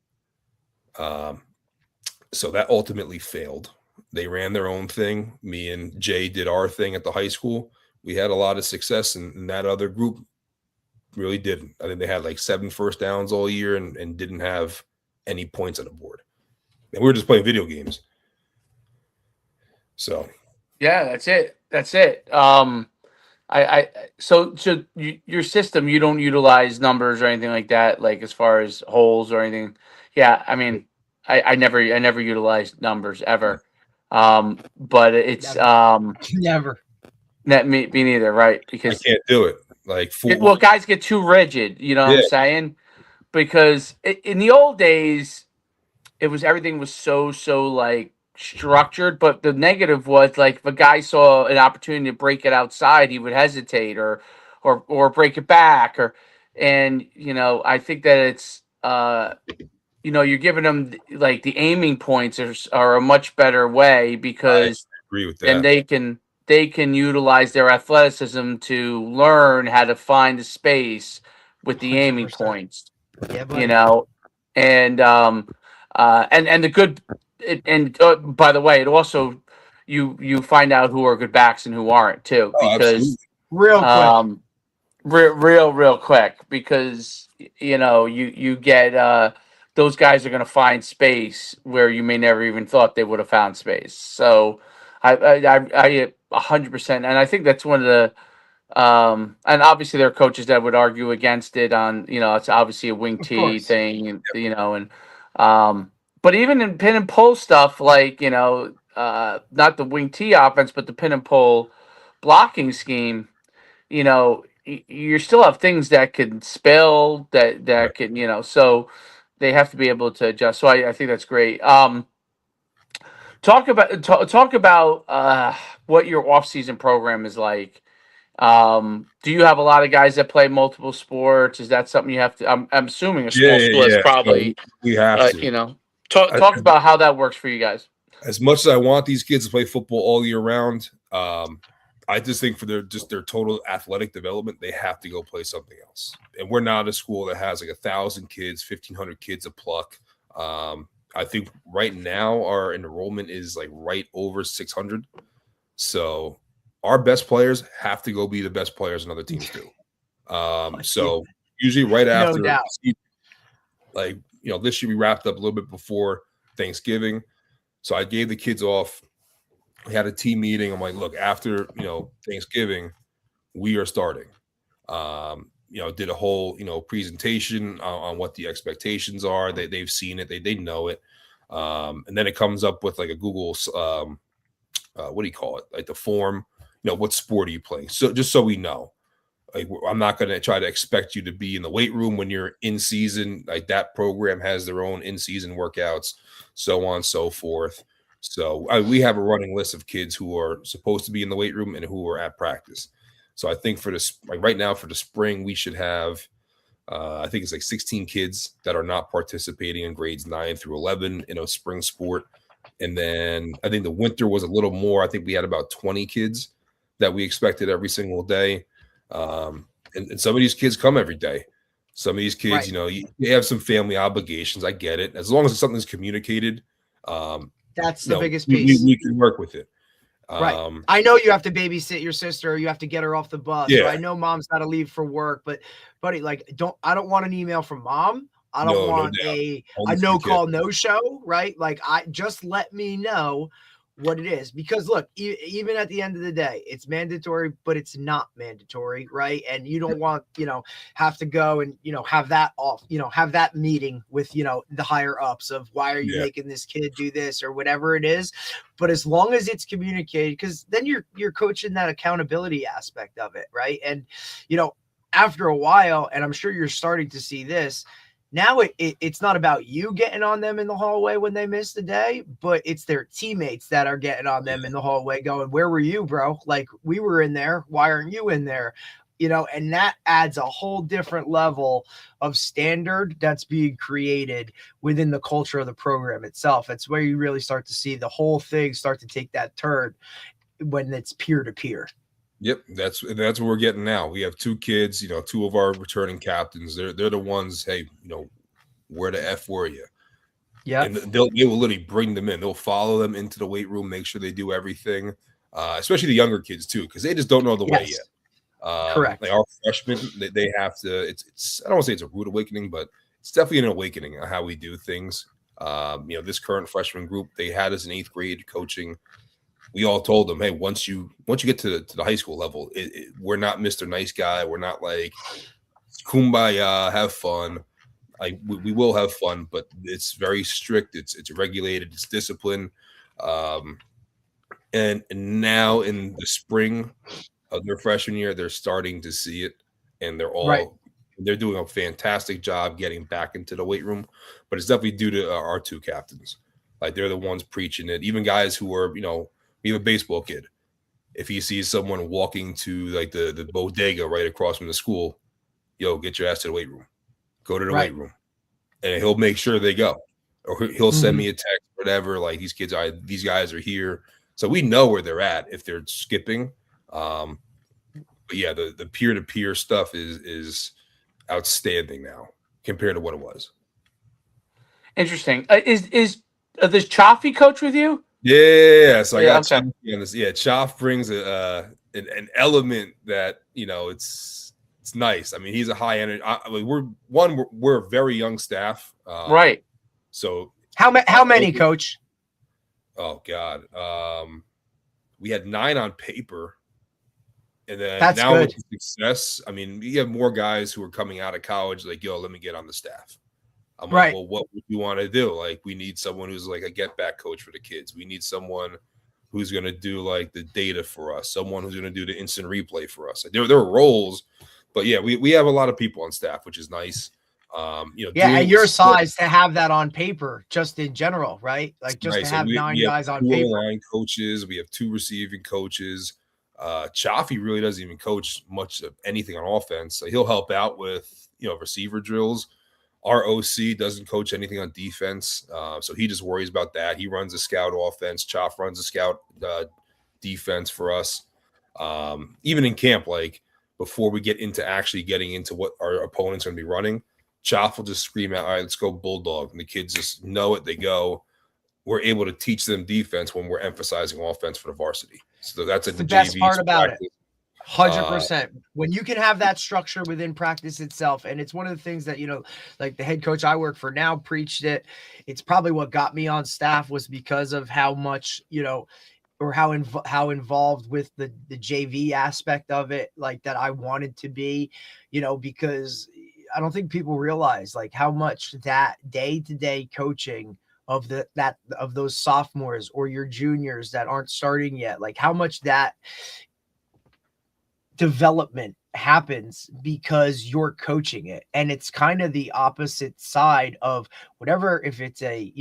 S2: So that ultimately failed. They ran their own thing. Me and Jay did our thing at the high school. We had a lot of success, and that other group really didn't. I think they had like 7 first downs all year and didn't have any points on the board. And we were just playing video games. So
S1: yeah, that's it. So your system, you don't utilize numbers or anything like that, like as far as holes or anything. Yeah, I mean, I never utilized numbers ever. But it's
S3: never.
S1: Me neither, right? Because
S2: I can't do it. Like,
S1: well, guys get too rigid. You know what I'm saying? Because in the old days, everything was so like structured, but the negative was like if a guy saw an opportunity to break it outside, he would hesitate or break it back and I think that it's you're giving them like the aiming points are a much better way because
S2: I agree with that.
S1: And they can utilize their athleticism to learn how to find the space with the 100%. Aiming points.
S3: Yeah, buddy.
S1: And the good. And by the way, it also you find out who are good backs and who aren't too, because real quick, because you get those guys are going to find space where you may never even thought they would have found space. So I 100%, and I think that's one of the and obviously there are coaches that would argue against it on it's obviously a wing T thing, and but even in pin and pull stuff, like, not the wing T offense, but the pin and pull blocking scheme, you still have things that can spill, that
S2: Right.
S1: can, so they have to be able to adjust. So I think that's great. Talk about what your off season program is like. Do you have a lot of guys that play multiple sports? Is that something you have to? I'm assuming a
S2: Yeah,
S1: small school is
S2: yeah. So
S1: probably,
S2: we have to.
S1: talk about how that works for you guys.
S2: As much as I want these kids to play football all year round, I just think for their total athletic development, they have to go play something else. And we're not a school that has like 1,000 kids, 1,500 kids a pluck. I think right now our enrollment is like right over 600. So our best players have to go be the best players in other teams do. So usually right after,
S3: No doubt.
S2: like, this year we wrapped up a little bit before Thanksgiving. So I gave the kids off. We had a team meeting. I'm like, look, after, Thanksgiving, we are starting. Did a whole, presentation on what the expectations are. They've seen it. They know it. And then it comes up with like a Google, what do you call it? Like the form, what sport are you playing? So just so we know. Like, I'm not going to try to expect you to be in the weight room when you're in season. Like that program has their own in-season workouts, so on and so forth. So we have a running list of kids who are supposed to be in the weight room and who are at practice. So I think for this, like right now for the spring, we should have, I think it's like 16 kids that are not participating in grades 9 through 11 in a spring sport. And then I think the winter was a little more. I think we had about 20 kids that we expected every single day. And some of these kids come every day. Some of these kids, you have some family obligations. I get it. As long as something's communicated,
S3: that's the biggest piece.
S2: We can work with it.
S3: Right. I know you have to babysit your sister, or you have to get her off the bus.
S2: Yeah.
S3: So I know mom's got to leave for work, but buddy, like, I don't want an email from mom. I don't want a no call, no show, right? Like, just let me know what it is, because look, even at the end of the day, it's mandatory, but it's not mandatory, right? And you don't want, have to go and, have that off, have that meeting with, the higher ups of why are you making this kid do this or whatever it is. But as long as it's communicated, because then you're coaching that accountability aspect of it, right? And, after a while, and I'm sure you're starting to see this, now it's not about you getting on them in the hallway when they miss the day, but it's their teammates that are getting on them in the hallway going, where were you, bro? Like, we were in there. Why aren't you in there? And that adds a whole different level of standard that's being created within the culture of the program itself. It's where you really start to see the whole thing start to take that turn when it's peer to peer.
S2: Yep, that's what we're getting now. We have 2 kids, 2 of our returning captains. They're the ones, hey, where the F were you? Yeah. And they will literally bring them in. They'll follow them into the weight room, make sure they do everything, especially the younger kids too, because they just don't know the way yet.
S3: Correct.
S2: Like our freshmen, they have to. It's I don't want to say it's a rude awakening, but it's definitely an awakening on how we do things. This current freshman group, they had us in 8th grade coaching. We all told them, hey, once you get to the high school level, we're not Mr. Nice Guy. We're not like kumbaya, have fun. Like we will have fun, but it's very strict. It's regulated. It's discipline. And now in the spring of their freshman year, they're starting to see it, and they're doing a fantastic job getting back into the weight room. But it's definitely due to our 2 captains. Like, they're the ones preaching it. Even guys who are, we have a baseball kid. If he sees someone walking to like the bodega right across from the school, get your ass to the weight room. Go to the weight room. And he'll make sure they go. Or he'll send me a text, whatever, like these guys are here. So we know where they're at if they're skipping. But yeah, the peer-to-peer stuff is outstanding now compared to what it was.
S1: Interesting. Is this Chaffee coach with you?
S2: Yeah, so I got Chaffee on this. Yeah, Chaff brings an element that it's nice. I mean, he's a high energy. We're a very young staff,
S1: right?
S2: So
S3: how many, Coach?
S2: Oh God, we had 9 on paper, and then
S3: that's
S2: now
S3: good.
S2: With success, I mean, we have more guys who are coming out of college like, let me get on the staff. I'm like,
S3: Right.
S2: well, what would you want to do? Like, we need someone who's like a get back coach for the kids. We need someone who's going to do like the data for us, someone who's going to do the instant replay for us. There are roles, but yeah, we have a lot of people on staff, which is nice.
S3: Yeah, at your size to have that on paper, just in general, right? Like just
S2: nice.
S3: to have
S2: we
S3: 9
S2: have
S3: guys on
S2: 2
S3: paper.
S2: line coaches. We have 2 receiving coaches. Chaffee really doesn't even coach much of anything on offense. So he'll help out with, receiver drills. Our OC doesn't coach anything on defense. So he just worries about that. He runs a scout offense. Chaff runs a scout defense for us. Even in camp, like before we get into actually getting into what our opponent's going to be running, Chaff will just scream out, all right, let's go Bulldog. And the kids just know it. They go. We're able to teach them defense when we're emphasizing offense for the varsity. So that's
S3: the best part about it. 100%. When you can have that structure within practice itself, and it's one of the things that, like the head coach I work for now preached it. It's probably what got me on staff was because of how much, or how involved with the JV aspect of it, like that I wanted to be, because I don't think people realize like how much that day-to-day coaching of those sophomores or your juniors that aren't starting yet, like how much that development happens because you're coaching it. And it's kind of the opposite side of whatever, if it's a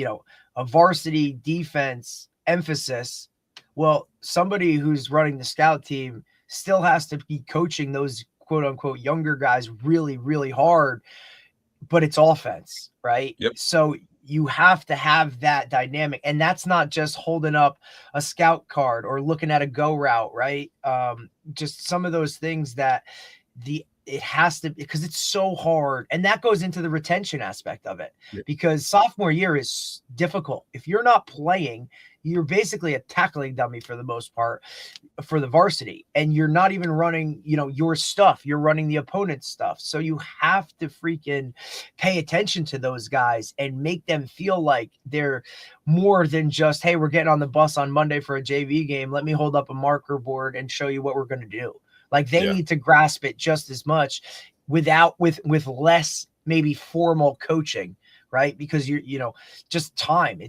S3: varsity defense emphasis, well, somebody who's running the scout team still has to be coaching those quote unquote younger guys really, really hard, but it's offense, right?
S2: Yep.
S3: So you have to have that dynamic, and that's not just holding up a scout card or looking at a go route, right? Just some of those things that it has to, because it's so hard, and that goes into the retention aspect of it.
S2: Yeah.
S3: Because sophomore year is difficult. If you're not playing, you're basically a tackling dummy for the most part for the varsity, and you're not even running, your stuff. You're running the opponent's stuff. So you have to freaking pay attention to those guys and make them feel like they're more than just, hey, we're getting on the bus on Monday for a JV game. Let me hold up a marker board and show you what we're going to do. Like they need to grasp it just as much with less maybe formal coaching. Right. Because just time,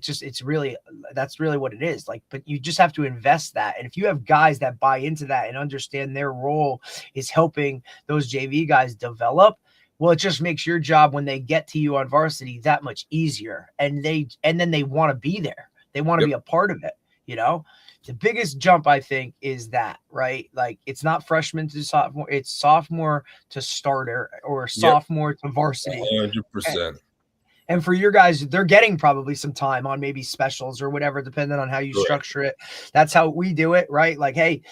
S3: that's really what it is. Like, but you just have to invest that. And if you have guys that buy into that and understand their role is helping those JV guys develop, well, it just makes your job when they get to you on varsity that much easier. And then they want to be there. They want to be a part of it. The biggest jump, I think, is that, right? Like it's not freshman to sophomore, it's sophomore to starter or sophomore to varsity.
S2: 100%.
S3: And for your guys, they're getting probably some time on maybe specials or whatever, depending on how you structure it. That's how we do it, right? Like, hey,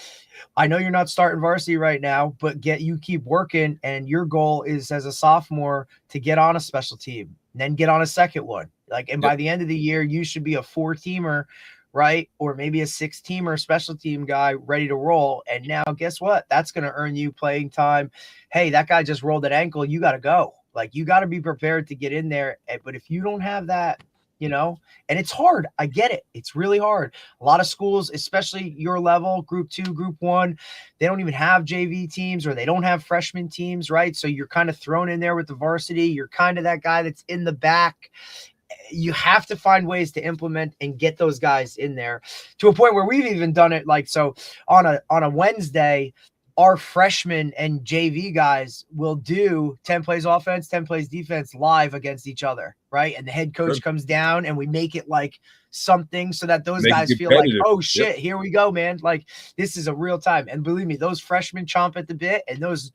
S3: I know you're not starting varsity right now, but you keep working. And your goal is as a sophomore to get on a special team, and then get on a second one. Like, and by the end of the year, you should be a 4-teamer, right? Or maybe a 6-teamer special team guy ready to roll. And now guess what? That's going to earn you playing time. Hey, that guy just rolled an ankle. You got to go. Like you got to be prepared to get in there. But if you don't have that, and it's hard. I get it. It's really hard. A lot of schools, especially your level, group 2, group 1, they don't even have JV teams or they don't have freshman teams, right? So you're kind of thrown in there with the varsity. You're kind of that guy that's in the back. You have to find ways to implement and get those guys in there to a point where we've even done it. Like, so on a Wednesday, our freshmen and JV guys will do 10 plays offense, 10 plays defense live against each other, right? And the head coach comes down and we make it like something so that those guys feel like, oh shit, here we go, man. Like this is a real time. And believe me, those freshmen chomp at the bit, and those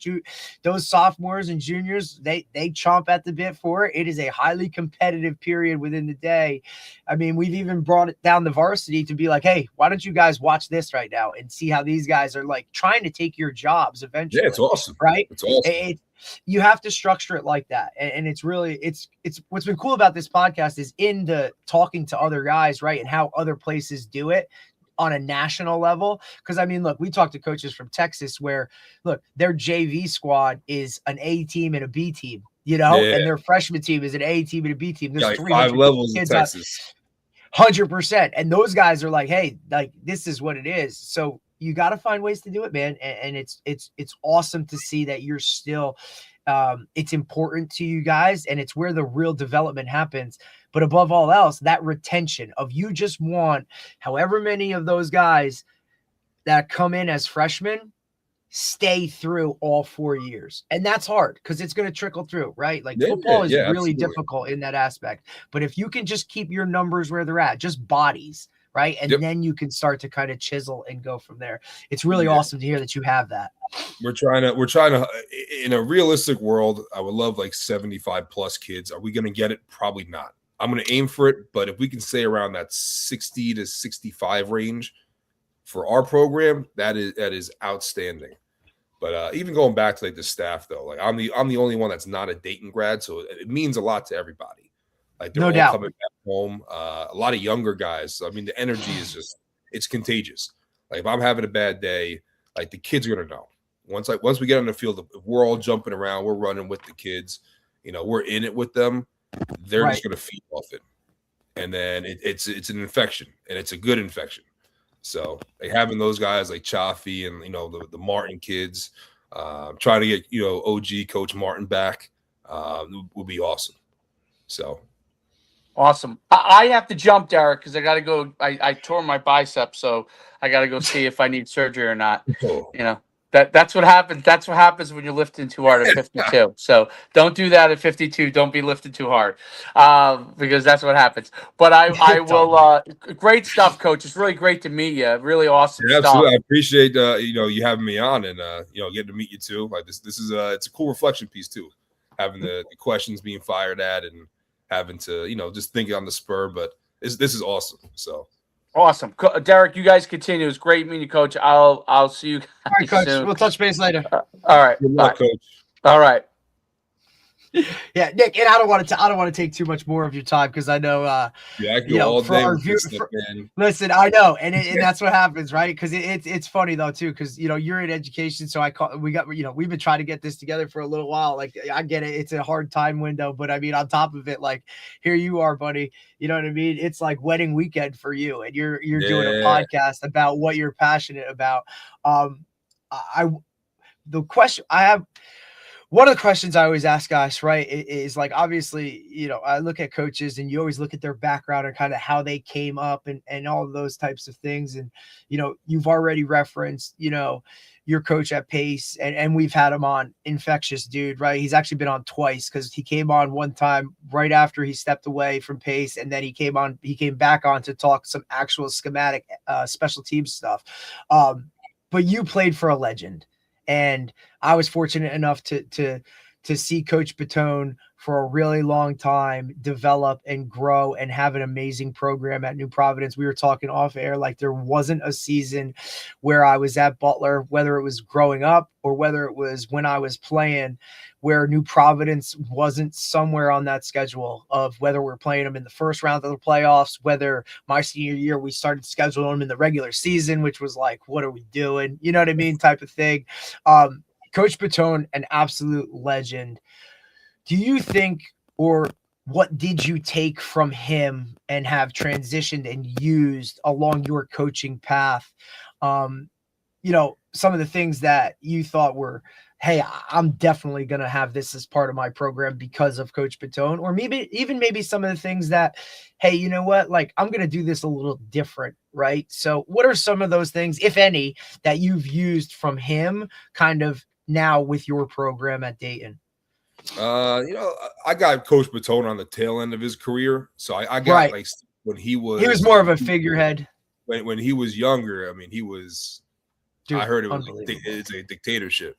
S3: sophomores and juniors, they chomp at the bit for it. It is a highly competitive period within the day. I mean, we've even brought it down the varsity to be like, hey, why don't you guys watch this right now and see how these guys are like trying to take your jobs eventually.
S2: Yeah, it's awesome.
S3: Right?
S2: It's awesome.
S3: You have to structure it like that. And it's really, it's what's been cool about this podcast is in the talking to other guys, right? And how other places do it on a national level. Because I mean, look, we talked to coaches from Texas where, look, their JV squad is an A team and a B team, and their freshman team is an A team and a B team. There's
S2: like 5 levels in Texas.
S3: 100%. And those guys are like, hey, like this is what it is. So you got to find ways to do it, man. And it's awesome to see that you're still, it's important to you guys, and it's where the real development happens. But above all else, that retention of, you just want however many of those guys that come in as freshmen stay through all 4 years. And that's hard because it's going to trickle through, right? Like football is really absolutely difficult in that aspect. But if you can just keep your numbers where they're at, just bodies, right? And then you can start to kind of chisel and go from there. It's really awesome to hear that you have that.
S2: We're trying to, in a realistic world, I would love like 75 plus kids. Are we going to get it? Probably not. I'm going to aim for it, but if we can stay around that 60 to 65 range for our program, that is outstanding. But even going back to like the staff, though, like I'm the only one that's not a Dayton grad, so it means a lot to everybody. Like they're all coming back home. A lot of younger guys. So, I mean, the energy is it's contagious. Like if I'm having a bad day, like the kids are gonna know. Once we get on the field, if we're all jumping around, we're running with the kids. We're in it with them. They're just gonna feed off it, and then it's an infection, and it's a good infection. So like having those guys like Chaffee and the Martin kids, trying to get OG Coach Martin back would be awesome. So
S1: awesome. I have to jump, Derek, because I got to go. I tore my bicep, so I got to go see if I need surgery or not. That's what happens. That's what happens when you're lifting too hard at 52. So don't do that at 52. Don't be lifting too hard, because that's what happens. But I will. Great stuff, Coach. It's really great to meet you. Really awesome stuff.
S2: Absolutely. I appreciate you having me on, and getting to meet you too. Like this is it's a cool reflection piece too, having the questions being fired at and having to just think on the spur. But this is awesome. So.
S1: Awesome. Derek, you guys continue. It's great meeting you, Coach. I'll see you guys
S3: all right, Coach.
S1: soon.
S3: We'll touch base later.
S1: All right.
S2: Good luck, Coach.
S1: All right.
S3: Yeah, Nick, and I don't want to take too much more of your time because I know
S2: I can go all day with this stuff, man.
S3: Listen, I know, and that's what happens, right? Because it's funny though too, because you're in education, so we've been trying to get this together for a little while. Like I get it, it's a hard time window, but I mean on top of it, like here you are, buddy. You know what I mean? It's like wedding weekend for you, and you're doing a podcast about what you're passionate about. One of the questions I always ask guys, right, is like, obviously, I look at coaches and you always look at their background and kind of how they came up and all of those types of things. And, you've already referenced, your coach at Pace, and we've had him on, infectious dude, right? He's actually been on twice because he came on one time right after he stepped away from Pace. And then he came back on to talk some actual schematic special team stuff. But you played for a legend. And I was fortunate enough to see Coach Batone for a really long time develop and grow and have an amazing program at New Providence. We were talking off air, like there wasn't a season where I was at Butler, whether it was growing up or whether it was when I was playing, where New Providence wasn't somewhere on that schedule of whether we're playing them in the first round of the playoffs, whether my senior year we started scheduling them in the regular season, which was like, what are we doing? You know what I mean? Type of thing. Coach Batone, an absolute legend. Do you think, or what did you take from him and have transitioned and used along your coaching path? Some of the things that you thought were, hey, I'm definitely going to have this as part of my program because of Coach Batone, or maybe some of the things that, hey, you know what, like I'm going to do this a little different, right? So what are some of those things, if any, that you've used from him kind of now with your program at Dayton?
S2: I got Coach Batone on the tail end of his career. So I got like when he was
S3: more of a figurehead.
S2: When he was younger, I mean, he was, dude, I heard it's a dictatorship.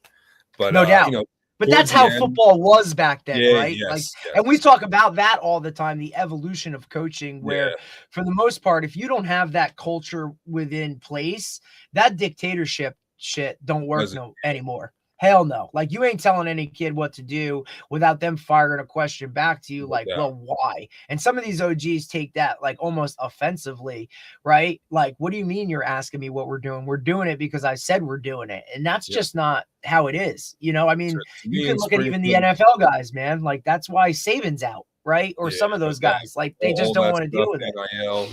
S2: But
S3: no doubt. But that's how football was back then, right?
S2: Yes.
S3: And we talk about that all the time, the evolution of coaching, where for the most part, if you don't have that culture within place, that dictatorship shit don't work anymore. Hell no. Like you ain't telling any kid what to do without them firing a question back to you like, well, why? And some of these OGs take that like almost offensively, right? Like, what do you mean you're asking me what we're doing? We're doing it because I said we're doing it. And that's just not how it is. I mean, you can look at even the NFL guys, man. Like that's why Saban's out. right? Or some of those guys, like they just don't want to deal with it.
S2: NIL,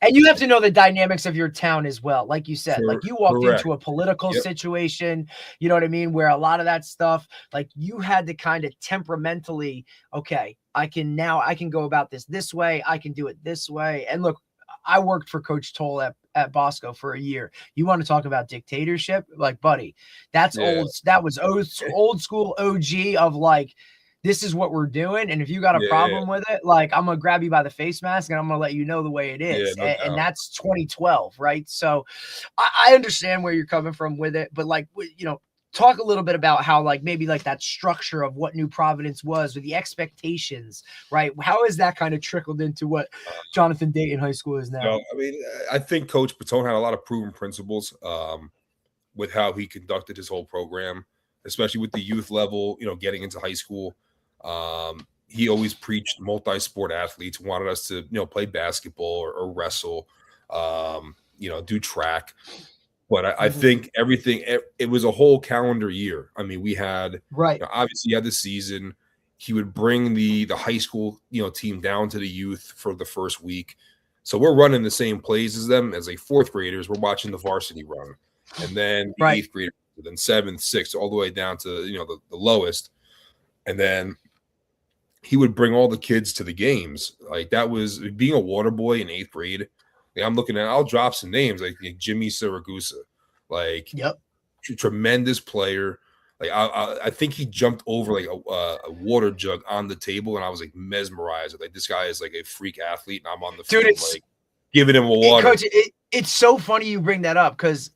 S3: and you have to know the dynamics of your town as well. Like you said, like you walked
S2: correct.
S3: into a political situation, you know what I mean? Where a lot of that stuff, like you had to kind of temperamentally, okay, I can go about this way. I can do it this way. And look, I worked for Coach Toll at Bosco for a year. You want to talk about dictatorship? Like, buddy, that's old. That was old school OG of like, this is what we're doing. And if you got a problem with it, like I'm going to grab you by the face mask and I'm going to let you know the way it is. And that's 2012, right? So I understand where you're coming from with it, but like, you know, talk a little bit about how like maybe like that structure of what New Providence was with the expectations, right? How has that kind of trickled into what Jonathan Dayton High School is now?
S2: Well, I mean, I think Coach Patone had a lot of proven principles with how he conducted his whole program, especially with the youth level, you know, getting into high school. He always preached multi-sport athletes, wanted us to, you know, play basketball or wrestle, you know, do track. But I think everything, it was a whole calendar year. I mean, we had, you know, obviously you had the season. He would bring the high school, you know, team down to the youth for the first week. So we're running the same plays as them as like fourth graders. We're watching the varsity run. And then the eighth graders, then seventh, sixth, all the way down to, you know, the lowest. And then he would bring all the kids to the games. Like that was being a water boy in eighth grade. Like, I'm looking at, I'll drop some names like Jimmy Siragusa, like tremendous player. Like I think he jumped over like a water jug on the table, and I was like mesmerized. Like this guy is like a freak athlete, and I'm on the field like giving him a water.
S3: Coach, it's so funny you bring that up because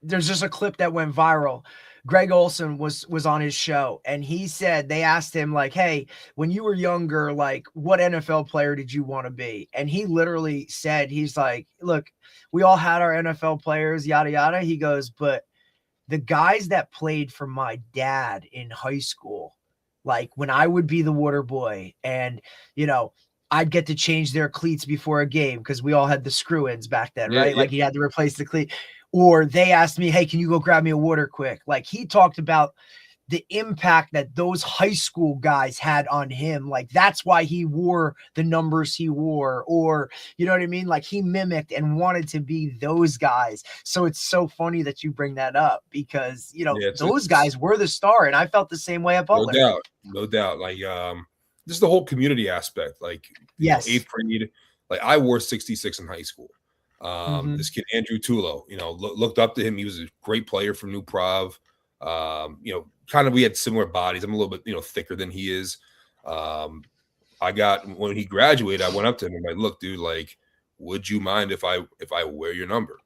S3: there's just a clip that went viral. Greg Olson was on his show, and he said they asked him like, hey, when you were younger, like what NFL player did you want to be? And he literally said, he's like, look, we all had our NFL players, yada, yada. He goes, but the guys that played for my dad in high school, like when I would be the water boy and, you know, I'd get to change their cleats before a game because we all had the screw-ins back then, right? Like he had to replace the cleat. Or they asked me, hey, can you go grab me a water quick? Like he talked about the impact that those high school guys had on him. Like that's why he wore the numbers he wore, or, you know what I mean? Like he mimicked and wanted to be those guys. So it's so funny that you bring that up because, you know, those guys were the star. And I felt the same way at Butler.
S2: No doubt. Like this is the whole community aspect. Like you know, eighth grade, like I wore 66 in high school. This kid, Andrew Tulo, you know, looked up to him. He was a great player from New Prov. You know, kind of, we had similar bodies. I'm a little bit, you know, thicker than he is. When he graduated, I went up to him and I'm like, look, dude, like, would you mind if I wear your number?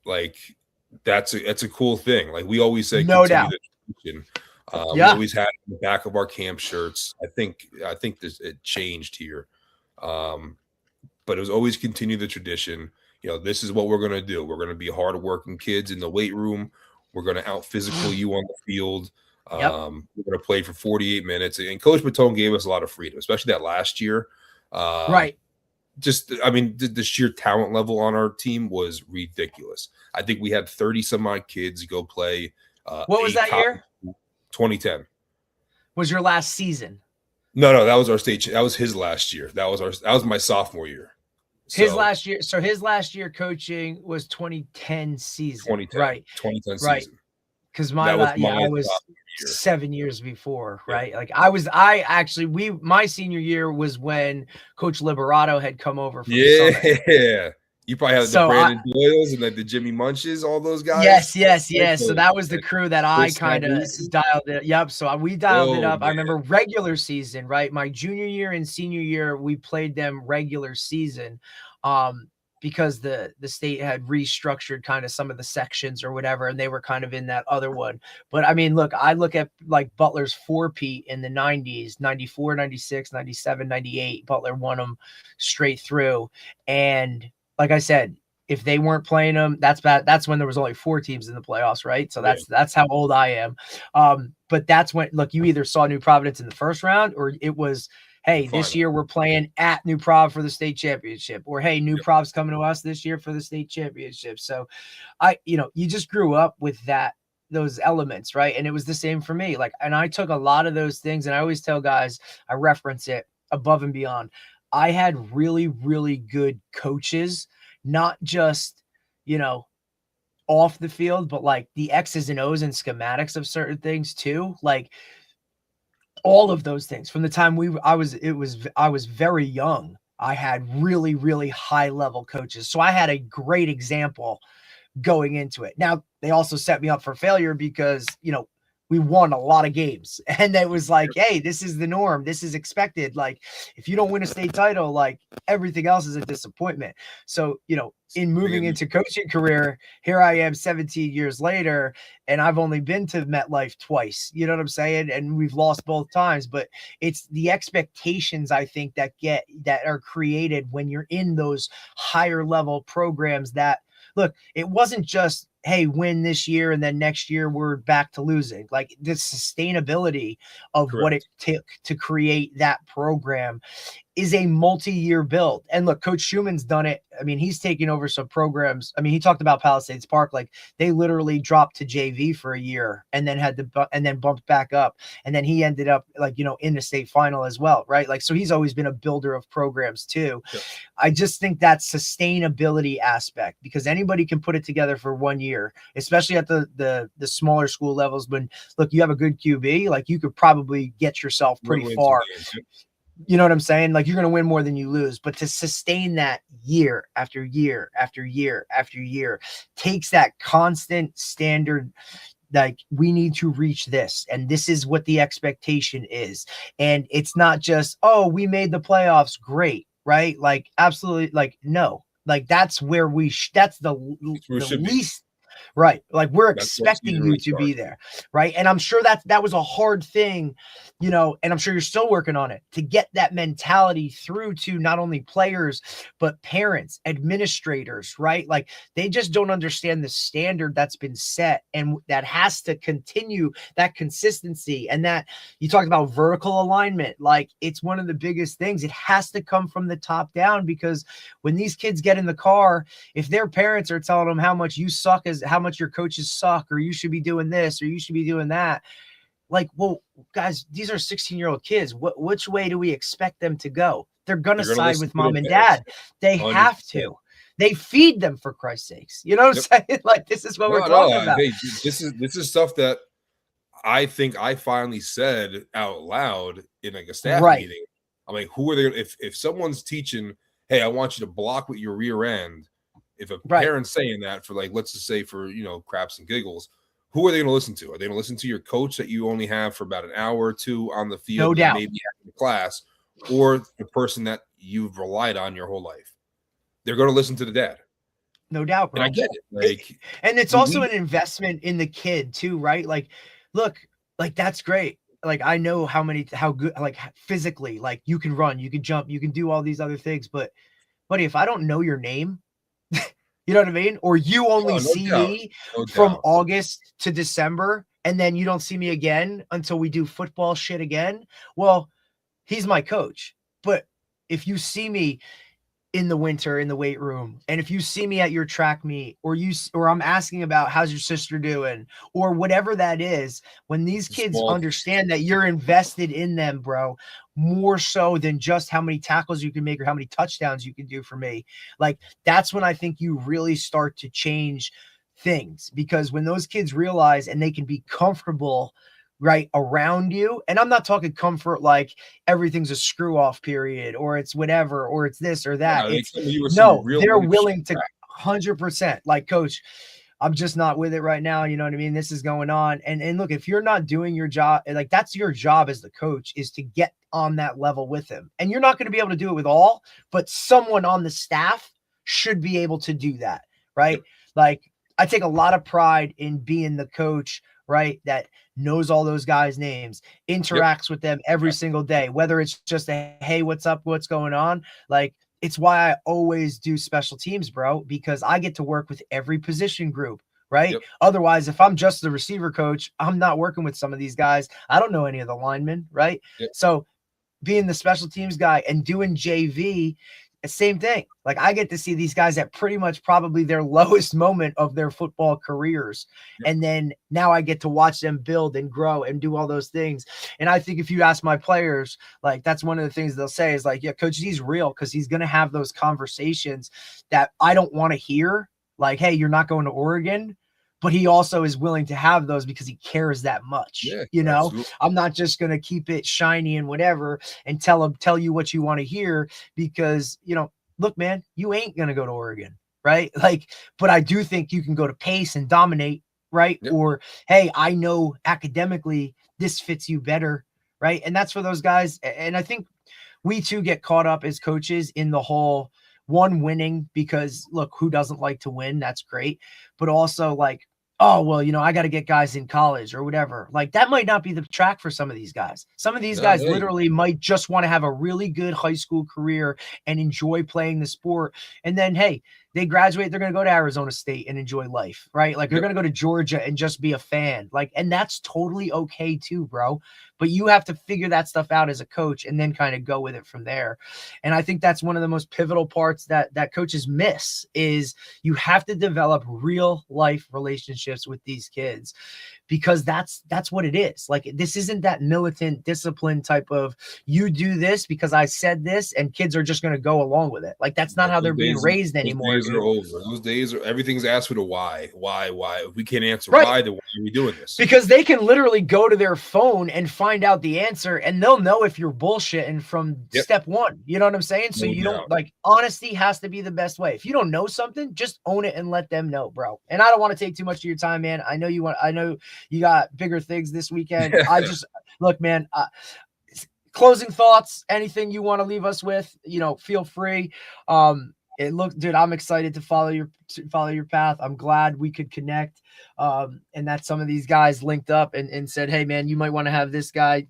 S2: Like, that's a cool thing. Like we always say,
S3: no doubt.
S2: We always had it in the back of our camp shirts. I think it changed here. But it was always continue the tradition. You know, this is what we're going to do. We're going to be hardworking kids in the weight room. We're going to out physical you on the field. We're going to play for 48 minutes. And Coach Patone gave us a lot of freedom, especially that last year. Just, I mean, the sheer talent level on our team was ridiculous. I think we had 30 some odd kids go play.
S3: What was that year?
S2: 2010.
S3: Was your last season?
S2: No, that was our state. That was his last year. That was my sophomore year.
S3: His last year. So his last year coaching was 2010 season.
S2: 2010,
S3: right?
S2: 2010
S3: right.
S2: season.
S3: Because I was 7 years before, right? Like my senior year was when Coach Liberato had come over from
S2: Summit. You probably have the Brandon Doyles and like the Jimmy Munches, all those guys.
S3: Yes. So that was the crew that I kind of dialed it. Yep. So we dialed it up. Man. I remember regular season, right? My junior year and senior year, we played them regular season because the state had restructured kind of some of the sections or whatever, and they were kind of in that other one. But I mean, look, I look at like Butler's four-peat in the 90s, 94, 96, 97, 98. Butler won them straight through. And like I said, if they weren't playing them, that's bad. That's when there was only 4 teams in the playoffs, right? So that's how old I am. But that's when, look, you either saw New Providence in the first round, or it was, hey, this year we're playing at New Prov for the state championship, or hey, New Prov's coming to us this year for the state championship. So you just grew up with that those elements, right? And it was the same for me. Like, and I took a lot of those things, and I always tell guys, I reference it above and beyond. I had really, really good coaches, not just, you know, off the field, but like the X's and O's and schematics of certain things too. Like all of those things from the time I was very young. I had really, really high level coaches. So I had a great example going into it. Now, they also set me up for failure because, you know, we won a lot of games, and it was like, hey, this is the norm. This is expected. Like, if you don't win a state title, like everything else is a disappointment. So, you know, in moving into coaching career, here I am 17 years later, and I've only been to MetLife twice. You know what I'm saying? And we've lost both times, but it's the expectations, I think, that are created when you're in those higher level programs. That, look, it wasn't just, hey, win this year and then next year we're back to losing. Like, the sustainability of what it took to create that program is a multi-year build. And look, Coach Schumann's done it. I mean, he's taken over some programs. I mean, he talked about Palisades Park. Like, they literally dropped to JV for a year and then bumped back up. And then he ended up, like, you know, in the state final as well, right? Like, so he's always been a builder of programs too. Yep. I just think that sustainability aspect, because anybody can put it together for 1 year, especially at the smaller school levels. When, look, you have a good QB, like, you could probably get yourself pretty far. You know what I'm saying? Like, you're going to win more than you lose, but to sustain that year after year after year after year takes that constant standard. Like, we need to reach this, and this is what the expectation is. And it's not just, oh, we made the playoffs, great, right? Like, absolutely. Like, no, like, that's where that's the least. Right. Like, we're expecting you to be there. Right. And I'm sure that was a hard thing, you know, and I'm sure you're still working on it to get that mentality through to not only players, but parents, administrators, right? Like, they just don't understand the standard that's been set, and that has to continue, that consistency. And that you talked about vertical alignment. Like, it's one of the biggest things. It has to come from the top down, because when these kids get in the car, if their parents are telling them how much you suck, how much your coaches suck, or you should be doing this, or you should be doing that. Like, well, guys, these are 16-year-old kids. Which way do we expect them to go? They're going to side with mom and dad. They 100%. Have to. They feed them, for Christ's sakes. You know what I'm saying? Like, this is what we're talking about.
S2: Hey, this is stuff that I think I finally said out loud in, like, a staff meeting. I'm like, who are they? If someone's teaching, hey, I want you to block with your rear end. If a parent's saying that for, like, let's just say for, you know, craps and giggles, who are they going to listen to? Are they going to listen to your coach that you only have for about an hour or two on the field,
S3: no doubt,
S2: maybe after class, or the person that you've relied on your whole life? They're going to listen to the dad.
S3: No doubt, bro.
S2: And I get it. Like,
S3: and it's also an investment in the kid too, right? Like, look, like, that's great. Like, I know how good, like, physically, like, you can run, you can jump, you can do all these other things, but buddy, if I don't know your name, you know what I mean? Or you only see me from August to December, and then you don't see me again until we do football shit again. Well, he's my coach. But if you see me in the winter in the weight room, and if you see me at your track meet, or I'm asking about how's your sister doing, or whatever that is, when these kids understand that you're invested in them, bro, more so than just how many tackles you can make or how many touchdowns you can do for me, like, that's when I think you really start to change things. Because when those kids realize, and they can be comfortable right around you, and I'm not talking comfort like everything's a screw off period, or it's whatever, or it's this or that. They're willing to 100%, like, coach, I'm just not with it right now. You know what I mean? This is going on. And look, if you're not doing your job, like, that's your job as the coach, is to get on that level with him. And you're not going to be able to do it with all, but someone on the staff should be able to do that. Right. Like, I take a lot of pride in being the coach, right, that knows all those guys' names, interacts with them every single day, whether it's just a, hey, what's up, what's going on? Like, it's why I always do special teams, bro, because I get to work with every position group, right? Otherwise, if I'm just the receiver coach, I'm not working with some of these guys. I don't know any of the linemen, right? So being the special teams guy and doing JV, Same thing. Like I get to see these guys at pretty much probably their lowest moment of their football careers.
S2: Yep.
S3: And then now I get to watch them build and grow and do all those things. And I think if you ask my players, like that's one of the things they'll say is like, yeah, Coach D's real because he's going to have those conversations that I don't want to hear. Like, hey, you're not going to Oregon. But he also is willing to have those because he cares that much.
S2: Yeah,
S3: you know,
S2: absolutely.
S3: I'm not just going to keep it shiny and whatever and tell you what you want to hear because, you know, look, man, you ain't going to go to Oregon. Right. Like, but I do think you can go to Pace and dominate. Right.
S2: Yep.
S3: Or, hey, I know academically this fits you better. Right. And that's for those guys. And I think we too get caught up as coaches in the whole one winning because look, who doesn't like to win? That's great. But also like, oh, well, you know, I got to get guys in college or whatever. Like that might not be the track for some of these guys. Some of these guys literally might just want to have a really good high school career and enjoy playing the sport. And then, hey, they graduate, they're going to go to Arizona State and enjoy life, right? Like they're going to go to Georgia and just be a fan. Like, and that's totally okay too, bro. But you have to figure that stuff out as a coach and then kind of go with it from there. And I think that's one of the most pivotal parts that coaches miss is you have to develop real life relationships with these kids because that's what it is. Like this isn't that militant discipline type of you do this because I said this and kids are just going to go along with it. Like that's not how they're being raised anymore.
S2: Those days are over. Those days are everything's asked for the why. If we can't answer why, then why are we doing this?
S3: Because they can literally go to their phone and find out the answer and they'll know if you're bullshitting from step one. You know what I'm saying? So you don't like honesty has to be the best way. If you don't know something, just own it and let them know, bro. And I don't want to take too much of your time, man. I know you got bigger things this weekend. I just look, man, closing thoughts, anything you want to leave us with, you know, feel free. Dude, I'm excited to follow your path. I'm glad we could connect. And that some of these guys linked up and said, hey man, you might want to have this guy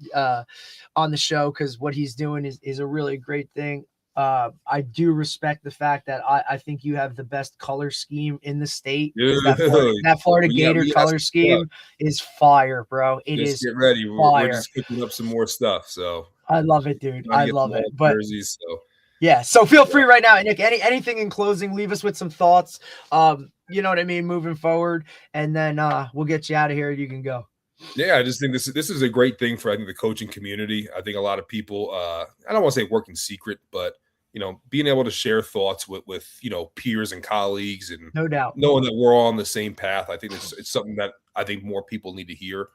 S3: on the show because what he's doing is a really great thing. I do respect the fact that I think you have the best color scheme in the state. That Florida Gator color scheme is fire, bro.
S2: Get ready. We're just cooking up some more stuff. So
S3: I love it, dude. I love it. But
S2: jerseys, so.
S3: Yeah, so feel free right now, Nick. Anything in closing, leave us with some thoughts. You know what I mean, moving forward, and then we'll get you out of here. You can go.
S2: Yeah, I just think this is a great thing for I think the coaching community. I think a lot of people, I don't want to say work in secret, but you know, being able to share thoughts with you know peers and colleagues, and
S3: no doubt
S2: knowing that we're all on the same path. I think it's something that I think more people need to hear.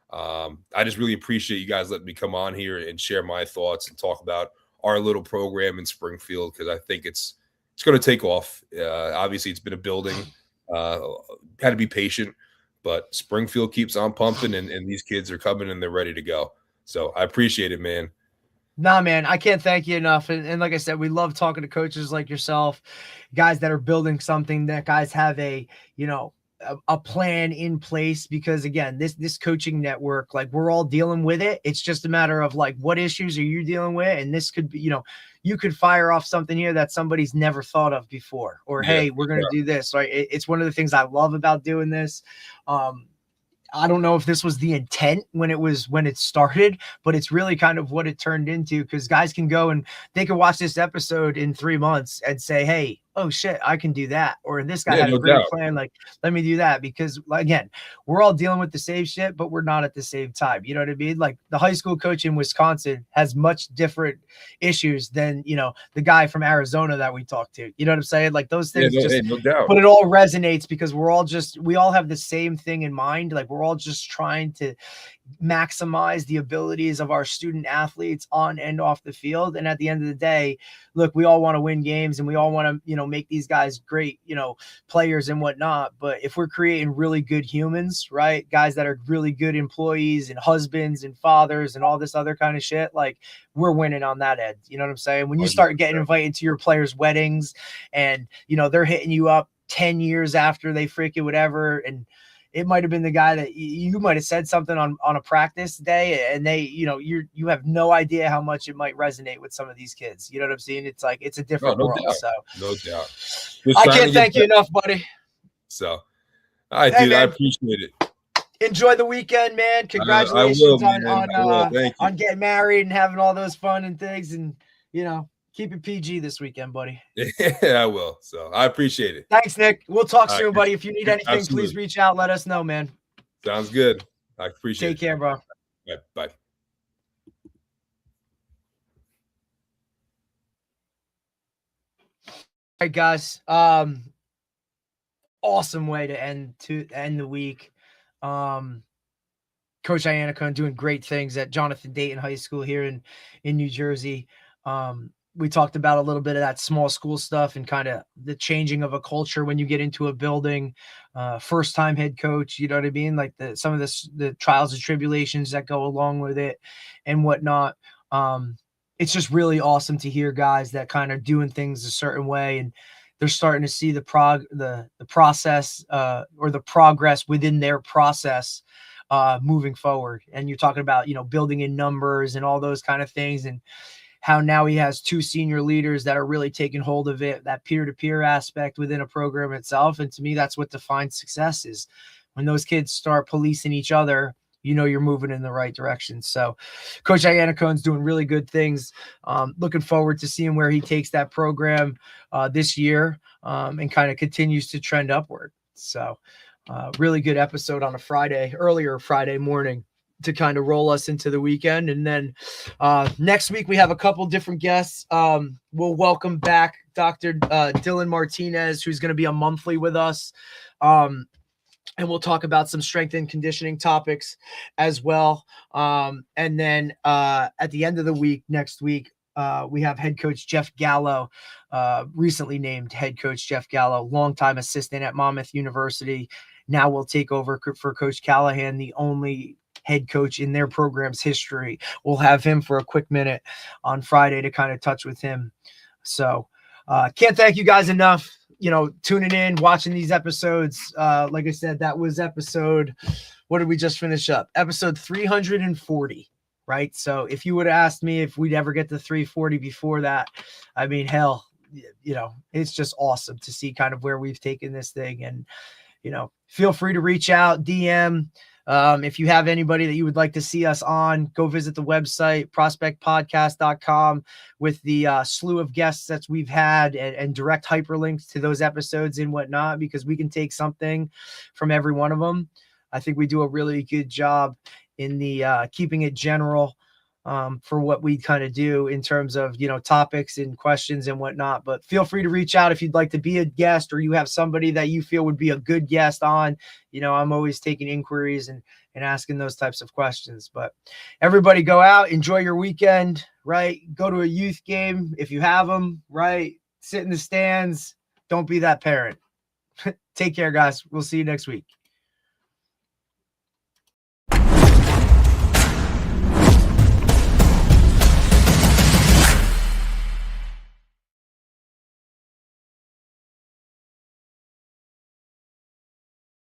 S2: I just really appreciate you guys letting me come on here and share my thoughts and talk about our little program in Springfield because I think it's going to take off. Obviously, it's been a building. Had to be patient, but Springfield keeps on pumping, and these kids are coming and they're ready to go. So I appreciate it, man.
S3: Nah, man, I can't thank you enough. And like I said, we love talking to coaches like yourself, guys that are building something, that guys have a plan in place because again, this coaching network, like we're all dealing with it. It's just a matter of like, what issues are you dealing with? And this could be, you could fire off something here that somebody's never thought of before, or, hey, we're going to do this. Right. It's one of the things I love about doing this. I don't know if this was the intent when it started, but it's really kind of what it turned into because guys can go and they can watch this episode in 3 months and say, hey, oh shit, I can do that. Or this guy had a great plan. Like, let me do that because again, we're all dealing with the same shit, but we're not at the same time. You know what I mean? Like the high school coach in Wisconsin has much different issues than, the guy from Arizona that we talked to. You know what I'm saying? Like those things
S2: no doubt.
S3: But it all resonates because we all have the same thing in mind. Like we're all just trying to maximize the abilities of our student athletes on and off the field. And at the end of the day, look, we all want to win games and we all want to, make these guys great, players and whatnot. But if we're creating really good humans, right? Guys that are really good employees and husbands and fathers and all this other kind of shit, like we're winning on that end. You know what I'm saying? When you start getting invited to your players' weddings and, they're hitting you up 10 years after they freaking whatever. And it might have been the guy that you might have said something on a practice day and they, you have no idea how much it might resonate with some of these kids. You know what I'm saying? It's like, it's a different world.
S2: Doubt.
S3: So
S2: no doubt.
S3: I can't thank you enough, buddy.
S2: So, all right, dude, man, I appreciate it.
S3: Enjoy the weekend, man. Congratulations on getting married and having all those fun and things. And, Keep it PG this weekend, buddy.
S2: Yeah, I will. So I appreciate it.
S3: Thanks, Nick. We'll talk soon, buddy. If you need anything,
S2: Absolutely.
S3: please reach out. Let us know, man.
S2: Sounds good. I appreciate it.
S3: Take care, bro. All
S2: right, bye.
S3: All right, guys. Awesome way to end the week. Coach Iannacone doing great things at Jonathan Dayton High School here in New Jersey. We talked about a little bit of that small school stuff and kind of the changing of a culture when you get into a building. First time head coach, you know what I mean? Like some of the trials and tribulations that go along with it and whatnot. It's just really awesome to hear guys that kind of doing things a certain way and they're starting to see the process or the progress within their process moving forward. And you're talking about, building in numbers and all those kind of things and how now he has 2 senior leaders that are really taking hold of it, that peer-to-peer aspect within a program itself. And to me, that's what defines success is when those kids start policing each other, you're moving in the right direction. So Coach Iannacone's doing really good things. Looking forward to seeing where he takes that program this year and kind of continues to trend upward. So really good episode on a earlier Friday morning to kind of roll us into the weekend. And then next week, we have a couple different guests. We'll welcome back Dr. Dylan Martinez, who's going to be a monthly with us. And we'll talk about some strength and conditioning topics as well. And then at the end of the week, next week, we have head coach Jeff Gallo, recently named head coach Jeff Gallo, longtime assistant at Monmouth University. Now will take over for Coach Callahan, the only head coach in their program's history. We'll have him for a quick minute on Friday to kind of touch with him. So can't thank you guys enough, tuning in, watching these episodes. Like I said, that was episode, what did we just finish up? Episode 340, right? So if you would have asked me if we'd ever get to 340 before that, I mean, hell, it's just awesome to see kind of where we've taken this thing. And, feel free to reach out, DM. If you have anybody that you would like to see us on, go visit the website, prospectpodcast.com, with the slew of guests that we've had and direct hyperlinks to those episodes and whatnot, because we can take something from every one of them. I think we do a really good job in the keeping it general for what we kind of do in terms of, topics and questions and whatnot. But feel free to reach out if you'd like to be a guest or you have somebody that you feel would be a good guest on. I'm always taking inquiries and asking those types of questions. But everybody go out, enjoy your weekend, right? Go to a youth game if you have them, right? Sit in the stands. Don't be that parent. Take care, guys. We'll see you next week.